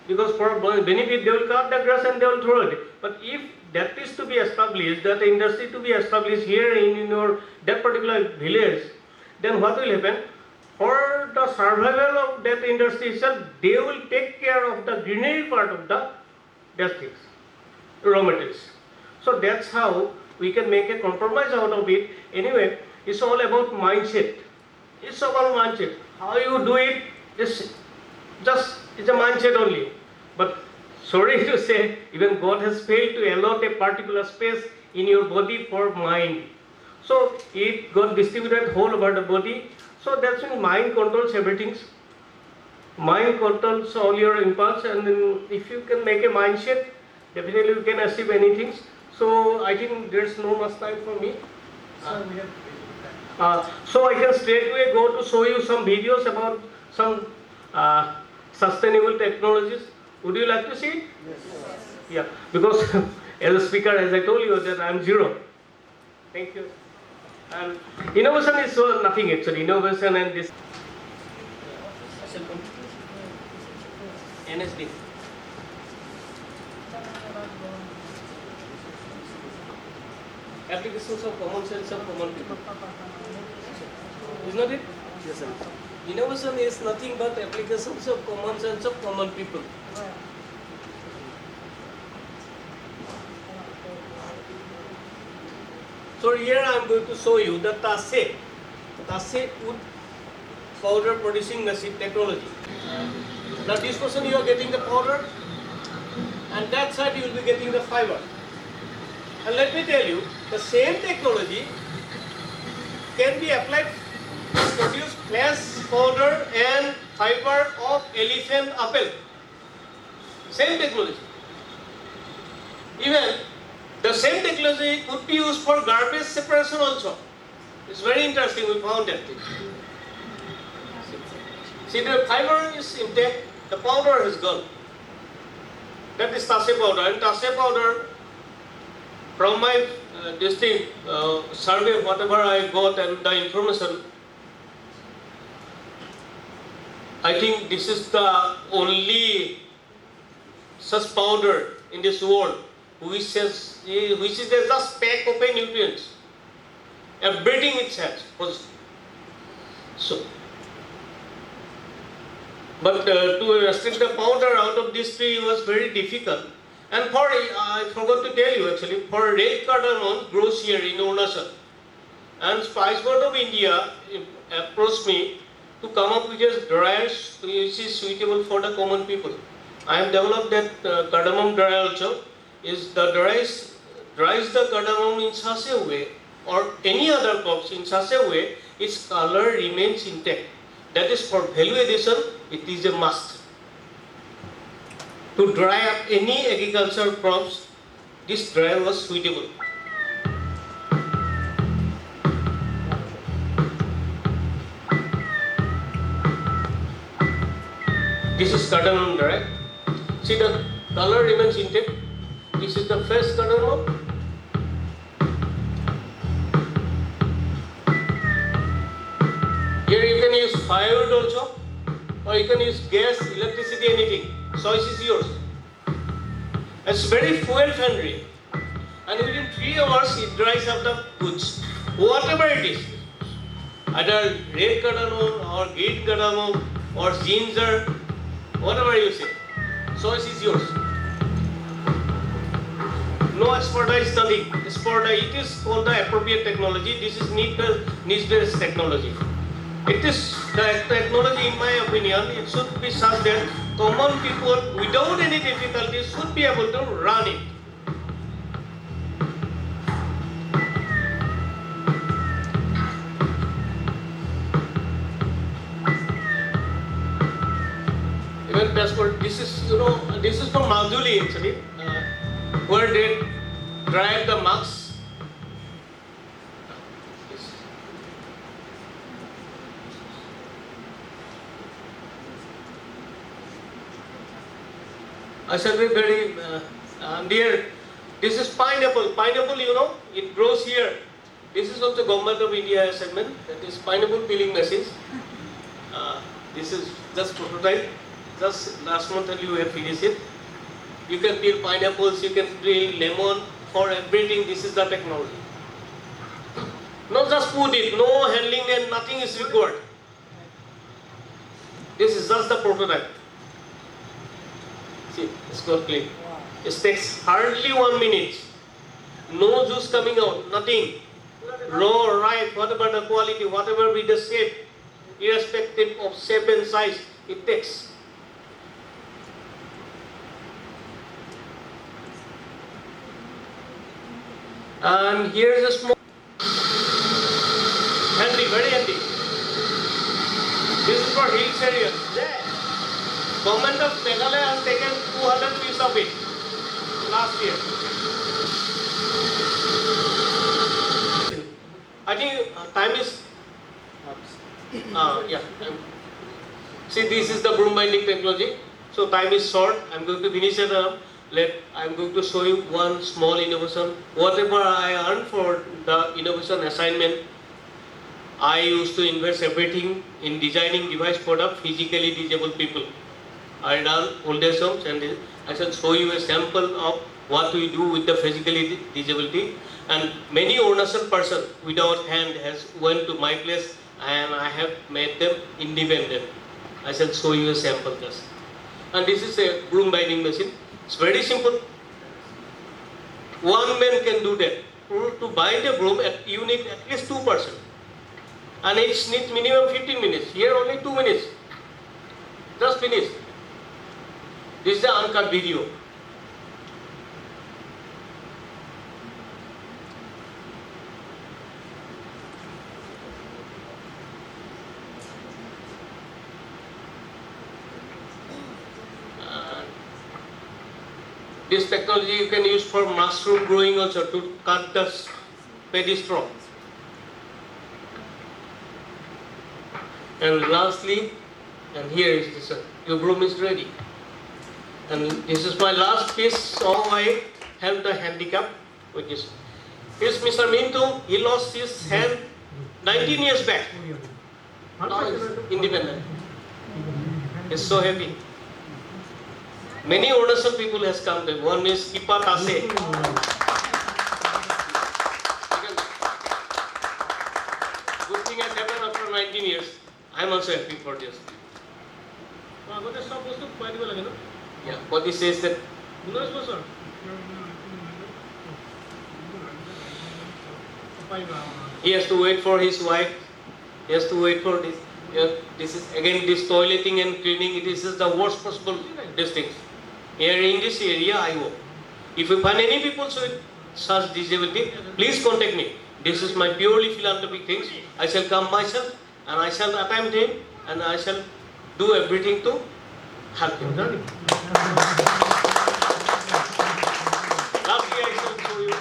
Because for benefit, they will cut the grass and they will throw it. But if that is to be established, that industry to be established here in your that particular village, then what will happen? For the survival of that industry itself, they will take care of the greenery part of that things, raw materials. So that's how we can make a compromise out of it. Anyway, it's all about mindset. It's about mindset. How you do it is just it's a mindset only. But sorry to say, even God has failed to allot a particular space in your body for mind. So it got distributed whole over the body. So that's when mind controls everything. Mind controls all your impulse, and then if you can make a mindset, definitely you can achieve anything. So I think there's no much time for me. So I can straightway go to show you some videos about some sustainable technologies. Would you like to see it? Yes. Yeah, because as a speaker, as I told you, that I'm zero. Thank you. And innovation is nothing actually. Innovation and this NSD. Applications of common sense of common people. Is not it? Yes, sir. Innovation is nothing but applications of common sense of common people. So here I am going to show you the Tase wood powder producing machine technology. Now this person you are getting the powder, and that side you will be getting the fiber. And let me tell you, the same technology can be applied to produce flash powder and fiber of elephant apple. Same technology. Even the same technology could be used for garbage separation also. It's very interesting, we found that thing. See, the fiber is intact, the powder has gone. That is Tase powder. And Tase powder, from my survey, whatever I got and the information, I think this is the only such powder in this world which is just pack of nutrients. Everything it has. So, but to restrict the powder out of this tree was very difficult. And for, I forgot to tell you actually, for red cardamom grows here in Arunachal. And Spice Board of India approached me to come up with a dryer which is suitable for the common people. I have developed that cardamom dryer also. Is the dries the cardamom in such a way, or any other crops in such a way, its color remains intact. That is for value addition, it is a must. To dry up any agricultural crops, this dryer was suitable. This is cardamom dryer. See, the color remains intact. This is the fresh cardamom. Here you can use firewood also, or you can use gas, electricity, anything. Choice is yours. It's very fuel friendly. and within 3 hours it dries up the goods, whatever it is, either red cardamom or green cardamom or ginger, whatever you say. Choice is yours. No expertise, nothing. It is called the appropriate technology. This is needs-based technology. It is the technology, in my opinion, it should be such that common people without any difficulty should be able to run it. Even passport, this is from Majuli actually, where they drive the mugs. I shall be very dear. This is pineapple. Pineapple, it grows here. This is also Government of India assignment. That is pineapple peeling machines. This is just prototype. Just last month only we have finished it. You can peel pineapples. You can peel lemon. For everything, this is the technology. Not just put it. No handling and nothing is required. This is just the prototype. See, it's got clean. It takes hardly 1 minute. No juice coming out, nothing. Raw, ripe, whatever the quality, whatever be the shape, irrespective of shape and size, it takes. And here is a small, handy, very handy. This is for hills areas. There. Government of Meghalaya has taken 200 pieces of it last year. I think time is yeah. See, this is the broom binding technology. So time is short. I'm going to finish it up. I'm going to show you one small innovation. Whatever I earned for the innovation assignment, I used to invest everything in designing device for the physically disabled people. I done old age homes, and I shall show you a sample of what we do with the physically disability. And many Arunachal person without hand has went to my place, and I have made them independent. I shall show you a sample just. And this is a broom binding machine. It's very simple. One man can do that. To bind a broom, you need at least 2 persons. And it needs minimum 15 minutes. Here only 2 minutes. Just finished. This is the uncut video. This technology you can use for mushroom growing also, to cut the paddy straw. And lastly, and here is this, your broom is ready. And this is my last piece, how I help the handicap with this. Here's Mr. Mintu. He lost his hand 19 years back. Now he's independent. He's so happy. Many Arunachal people has come to him. One is Kipa Tase. Good thing has happened after 19 years. I'm also happy for this. Yeah, what he says that he has to wait for his wife. He has to wait for this. This is again this toileting and cleaning. This is the worst possible distance. Here in this area, I work. If you find any people with such disability, please contact me. This is my purely philanthropic things. I shall come myself and I shall attempt him and I shall do everything to help him. Lastly, I shall show you.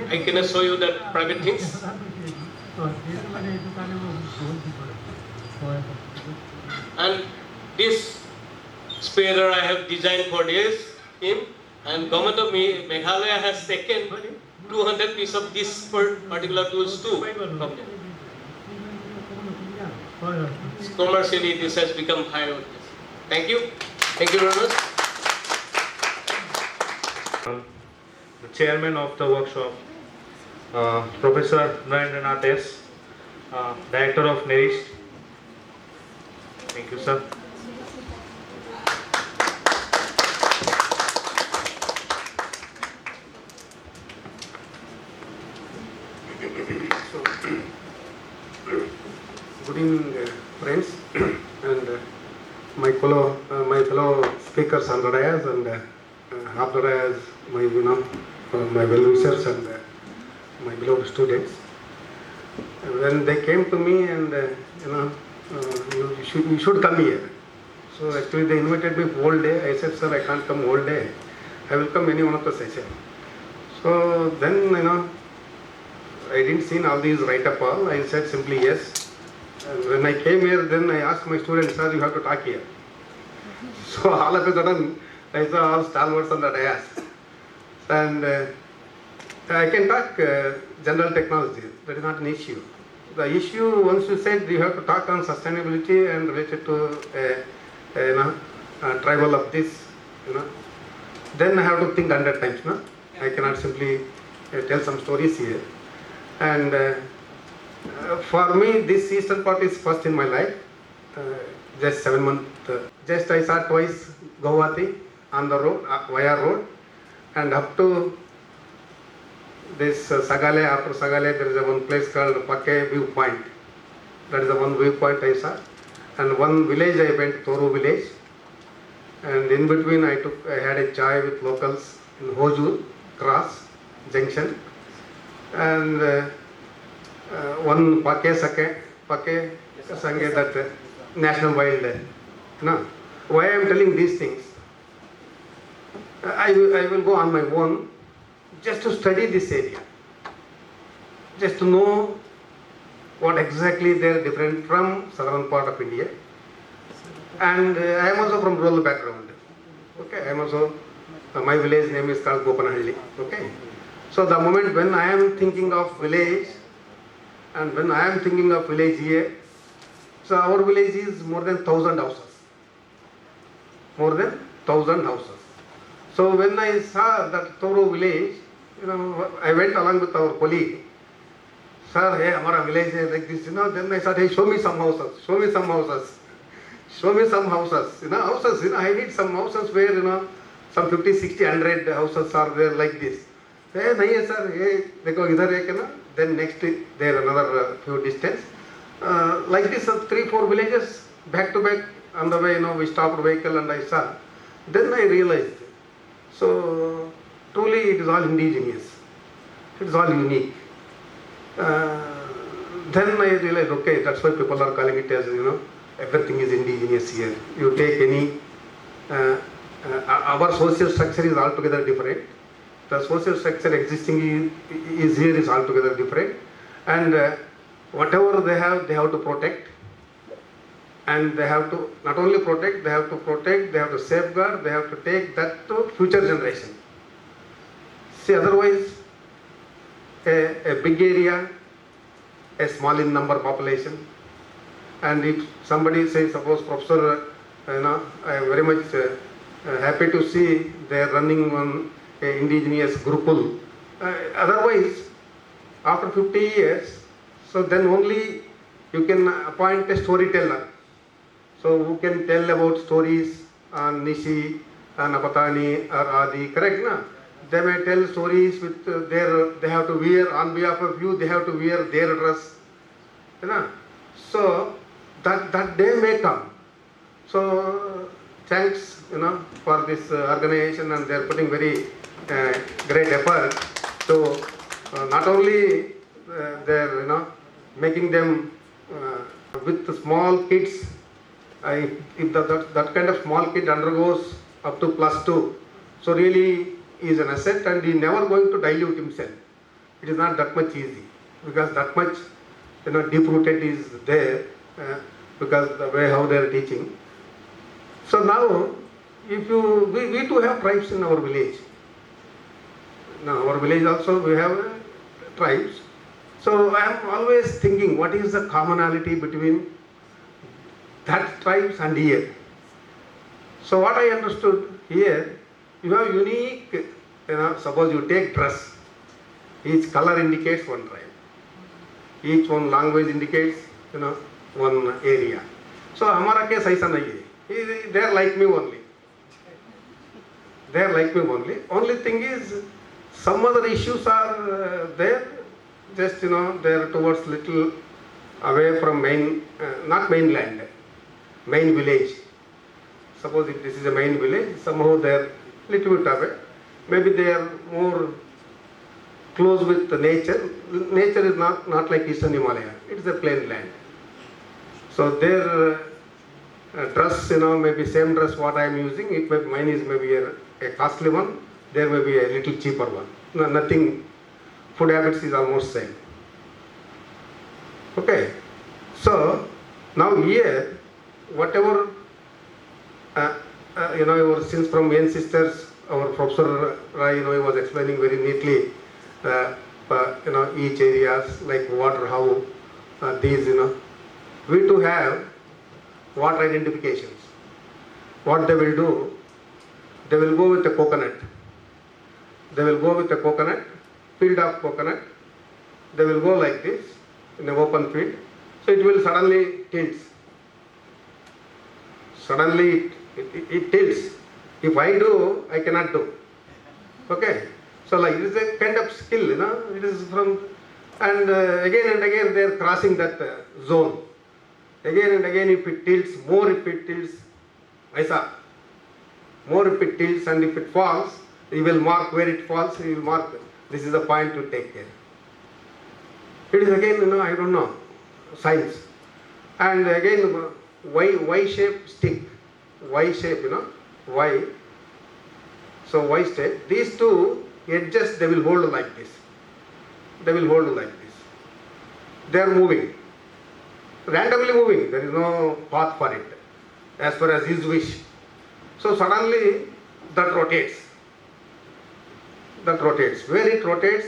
I cannot show you that private things. And this spear I have designed for him, and Government of Meghalaya has taken 200 pieces of this particular tools too from them. Commercially, this has become higher. Thank you. Thank you very much. The chairman of the workshop, Professor Narendranath S., Director of NERIST. Thank you, sir. So, good evening, friends, and my fellow speakers on the dais, and after the dais, my well-wishers and my beloved students. When they came to me and you should come here. So actually they invited me for whole day. I said, sir, I can't come whole day. I will come any one of the session. So then I didn't see all these write-up all. I said simply yes. And when I came here, then I asked my students, sir, you have to talk here. So all of a sudden, I saw all stalwarts on the dais. And I can talk general technology. That is not an issue. The issue, once you said you have to talk on sustainability and related to tribal of this, then I have to think 100 times. No? I cannot simply tell some stories here. And for me, this Eastern part is first in my life. Just 7 months. Just I saw twice Guwahati on the road, via road, and up to this Sagale. After Sagale, there is one place called Pakke Viewpoint. That is the one viewpoint I saw. And one village I went, Toru village. And in between I had a chai with locals in Hojur, Cross Junction. And one Pakke Sange, that national wild. No. Why I am telling these things? I will go on my own just to study this area, just to know what exactly they are different from southern part of India. And I am also from rural background. Okay, I am also, my village name is called Gopanahalli. Okay, so the moment when I am thinking of village, and when I am thinking of village here, so our village is more than 1,000 houses. More than 1,000 houses. So when I saw that Toru village, I went along with our colleague. Sir, hey, our village is like this, Then I said, hey, show me some houses. Show me some houses. Show me some houses. Houses. I need some houses where some 50, 60, 100 houses are there like this. Hey, nahi sir. Hey, dekho idhar hai. Then next there another few distance. Like this, 3, 4 villages back to back. On the way, we stopped vehicle and I saw. Then I realized. So truly it is all indigenous. It is all unique. Then I realized, okay, that's why people are calling it as, everything is indigenous here. You take any, our social structure is altogether different. The social structure existing is here is altogether different. And whatever they have to protect. And they have to not only protect, they have to safeguard, they have to take that to future generation. See, otherwise, a big area, a small in number population, and if somebody says, suppose Professor, I am very much happy to see they are running on a indigenous Gurukul. Otherwise, after 50 years, so then only you can appoint a storyteller. So who can tell about stories on Nishi, Napatani or Adi, correct? Na? They may tell stories with they have to wear, on behalf of you, they have to wear their dress. So that day may come. So thanks, for this organization, and they are putting very great effort. So not only they are, making them with the small kids. If that kind of small kid undergoes up to +2, so really is an asset, and he never going to dilute himself. It is not that much easy, because that much deep rooted is there, because the way how they are teaching. So now, if we too have tribes in our village. Now our village also we have tribes. So I am always thinking, what is the commonality between that tribes and here? So what I understood here, you have unique suppose you take dress, each color indicates one tribe. Each one language indicates, one area. So हमारा case ऐसा नहीं है. They are like me only. They are like me only. Only thing is, some other issues are there. Just they are towards little away from main, not mainland, main village. Suppose if this is a main village, somehow they are little bit away. Maybe they are more close with the nature. Nature is not like Eastern Himalaya. It is a plain land. So their dress, maybe same dress what I am using. Mine is maybe a costly one. There may be a little cheaper one. No, nothing. Food habits is almost same. Okay. So now here, whatever since from ancestors, our Professor Rai, he was explaining very neatly, each areas like water, how these, we too have water identifications. What they will do, they will go with a coconut. They will go with a coconut, field of coconut. They will go like this in an open field. So it will suddenly tilts. Suddenly it tilts. If I do, I cannot do. Okay. So like this is a kind of skill, it is from, and again they are crossing that zone. Again and again if it tilts, more if it tilts, aisa. More if it tilts, and if it falls, he will mark where it falls, he will mark, this is the point to take care. It is again, I don't know, science. And again, Y shape stick, Y shape, Y. So Y shape, these two edges, they will hold like this. They will hold like this. They are moving, randomly moving, there is no path for it, as far as his wish. So suddenly that rotates. That rotates. Where it rotates,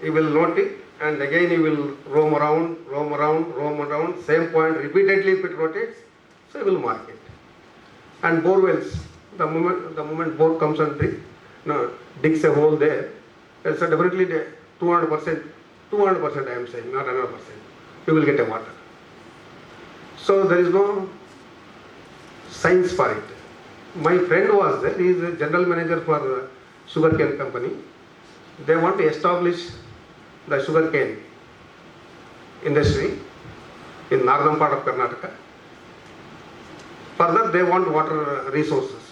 he will note it, and again he will roam around, same point repeatedly if it rotates, so he will mark it. And bore wells, the moment bore comes and digs a hole there, so definitely 200%, I am saying, not 100%, you will get a water. So there is no science for it. My friend was there, he is a general manager for sugarcane company. They want to establish the sugarcane industry in northern part of Karnataka. Further, they want water resources.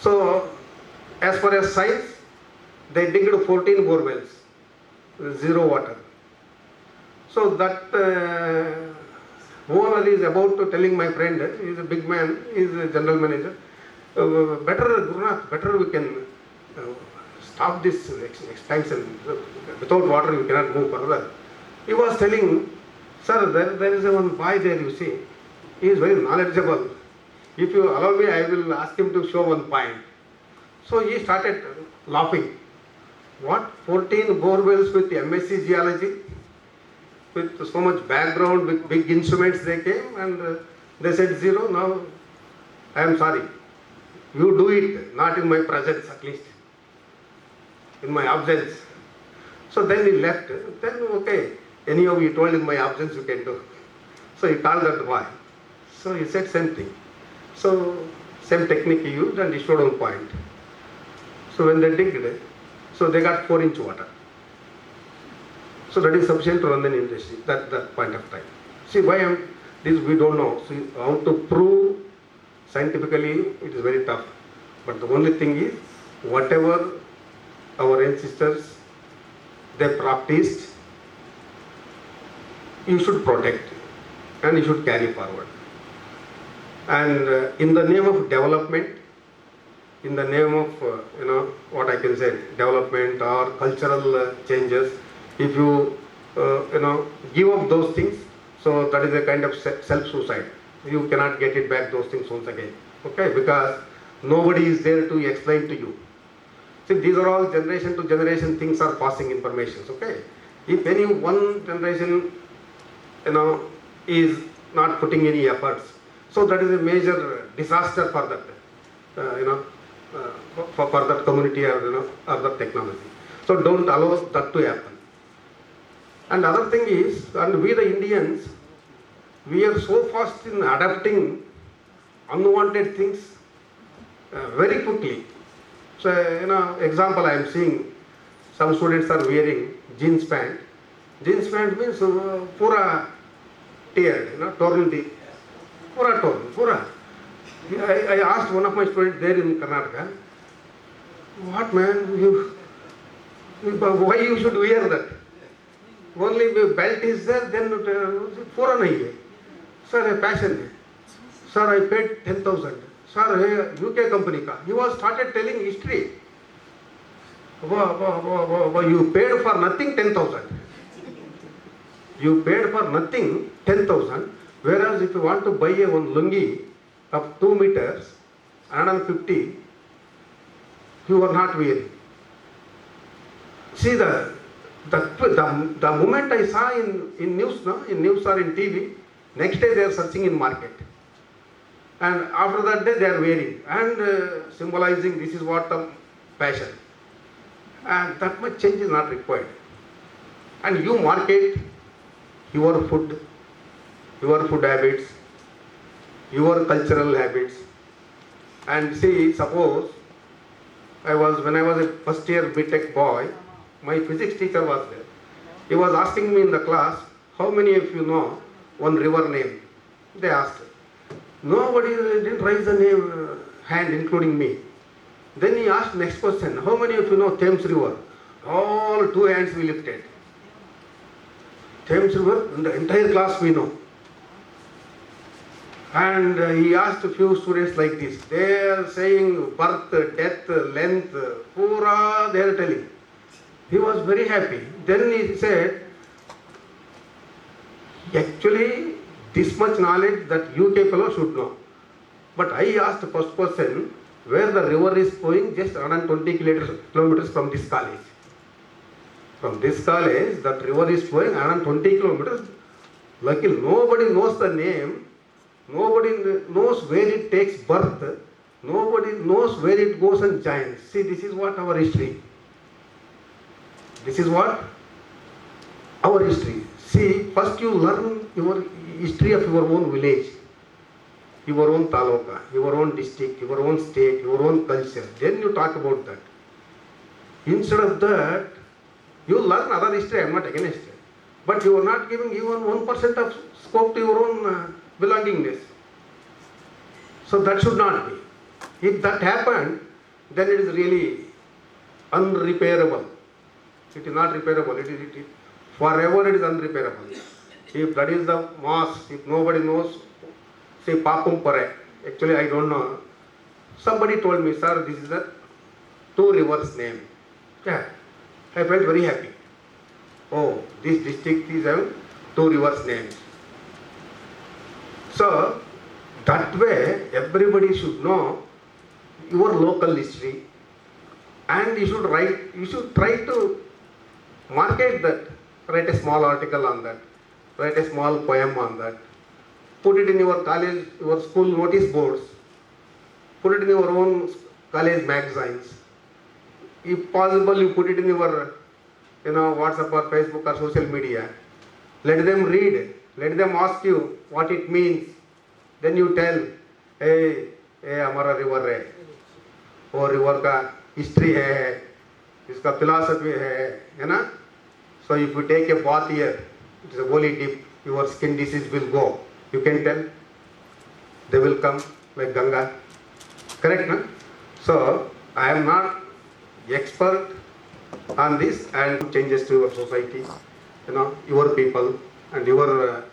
So, as far as science, they digged 14 bore wells, zero water. So that owner is about to telling my friend, he is a big man, he is a general manager, better Gurnath, better we can stop this expansion. Without water you cannot move further. He was telling, sir, there is one boy there, you see. He is very knowledgeable. If you allow me, I will ask him to show one point. So he started laughing. What? 14 bore wells with MSc geology, with so much background, with big instruments they came, and they said zero. Now, I am sorry. You do it, not in my presence at least. In my absence. So then he left. Then, okay, anyhow you told in my absence you can do. So he called that boy. So he said same thing. So same technique he used, and he showed one point. So when they digged, so they got 4-inch water. So that is sufficient to run an industry at that point of time. See why this we don't know. See how to prove scientifically, it is very tough. But the only thing is, whatever our ancestors they practiced, you should protect and you should carry forward. And in the name of development, in the name of what I can say, development or cultural changes, if you give up those things, so that is a kind of self-suicide. You cannot get it back, those things once again. Okay, because nobody is there to explain to you. See, these are all generation to generation things are passing information. Okay, if any one generation is not putting any efforts, so that is a major disaster for that for that community or or that technology. So don't allow that to happen. And other thing is, and we the Indians, we are so fast in adapting unwanted things very quickly. So example I am seeing some students are wearing jeans pant. Jeans pant means pura teared, torn the pura torn, pura. I asked one of my students there in Karnataka, what man, why you should wear that? Only the belt is there, then pura nahi hai. Sir, a passion hai. Sir, I paid 10,000. Sir, UK company ka. He was started telling history. You paid for nothing 10,000. You paid for nothing 10,000. Whereas if you want to buy a one lungi of 2 meters, 150, you are not wearing. See the moment I saw in news, no? In news or in TV, next day they are searching in market. And after that day they are wearing and symbolizing this is what the fashion. And that much change is not required. And you market your food habits, your cultural habits. And see, suppose when I was a first year BTech boy, my physics teacher was there. He was asking me in the class, how many of you know one river name? They asked. Nobody didn't raise the name hand, including me. Then he asked next question, how many of you know Thames River? All 2 hands we lifted. Thames River, in the entire class we know. And he asked a few students like this. They are saying birth, death, length, pura, they are telling. He was very happy. Then he said, actually, this much knowledge that UK fellow should know. But I asked the first person, where the river is flowing just 120 kilometers from this college. From this college, that river is flowing 120 kilometers. Luckily, nobody knows the name. Nobody knows where it takes birth. Nobody knows where it goes and joins. See, this is what our history. This is what our history. See, first you learn your history of your own village, your own taluka, your own district, your own state, your own culture. Then you talk about that. Instead of that, you learn other history. I am not against it. But you are not giving even 1% of scope to your own belongingness. So that should not be. If that happened, then it is really unrepairable. It is not repairable. It is forever it is unrepairable. If that is the mass, if nobody knows, say Papum Pare. Actually, I don't know. Somebody told me, sir, this is the 2 rivers name. Yeah, I felt very happy. Oh, this district is having 2 rivers names. So, that way, everybody should know your local history, and you should try to market that, write a small article on that, write a small poem on that, put it in your college, your school notice boards, put it in your own college magazines. If possible, you put it in your WhatsApp or Facebook or social media. Let them read, let them ask you what it means. Then you tell, hey, हमारा river है, वो river का history है, इसका philosophy है ना? So if you take a bath here, it is a holy dip, your skin disease will go. You can tell, they will come like Ganga. Correct, no? So I am not expert on this and changes to your society, your people and your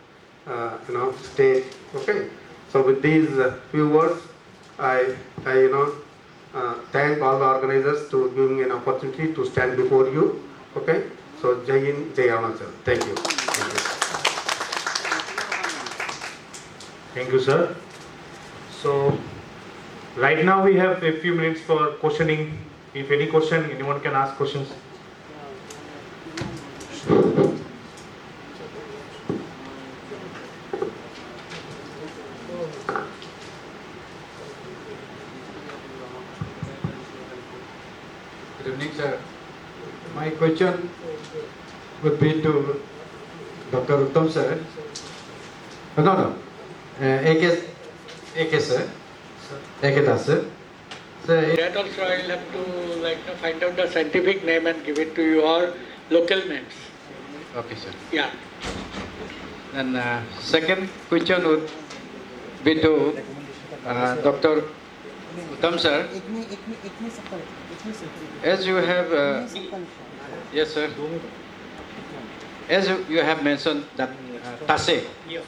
state. Okay. So with these few words, I thank all the organizers to give me an opportunity to stand before you. Okay. So Jai Hind, Jai Arunachal. Thank you. Thank you. Thank you, sir. So right now we have a few minutes for questioning. If any question, anyone can ask questions. question would be to Dr. Uttam sir. No. AK sir. AK Das sir. Sir, That also I will have to find out the scientific name and give it to you, or local names. okay sir. Yeah. And second question would be to Dr. Uttam sir. As you have, yes sir. As you have mentioned that Tase.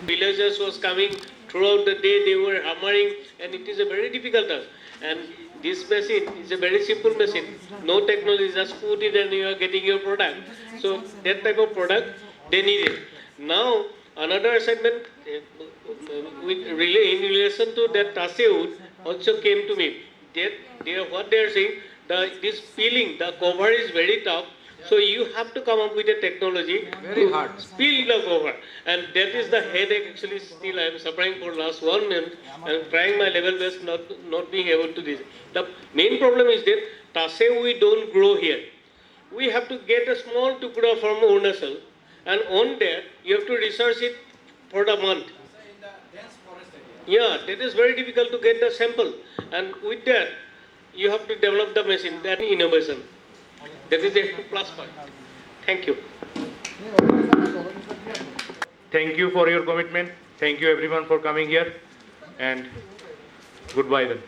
Villagers was coming throughout the day, they were hammering, and it is a very difficult task. And this machine is a very simple machine, no technology, just put it and you are getting your product. So that type of product they needed. Now another assignment in relation to that Tasewood also came to me. What they are saying, this peeling, the cover is very tough. So you have to come up with a technology Very to hard. peel the cover, and that is the headache. Actually, still I am suffering for last 1 month. I am trying my level best, not being able to this. The main problem is that Tase we don't grow here. We have to get a small tukra from Arunachal, and on that you have to research it for the month. Yeah, that is very difficult to get the sample, and with that you have to develop the machine. That innovation. That is a plus point. Thank you. Thank you for your commitment. Thank you everyone for coming here, and goodbye then.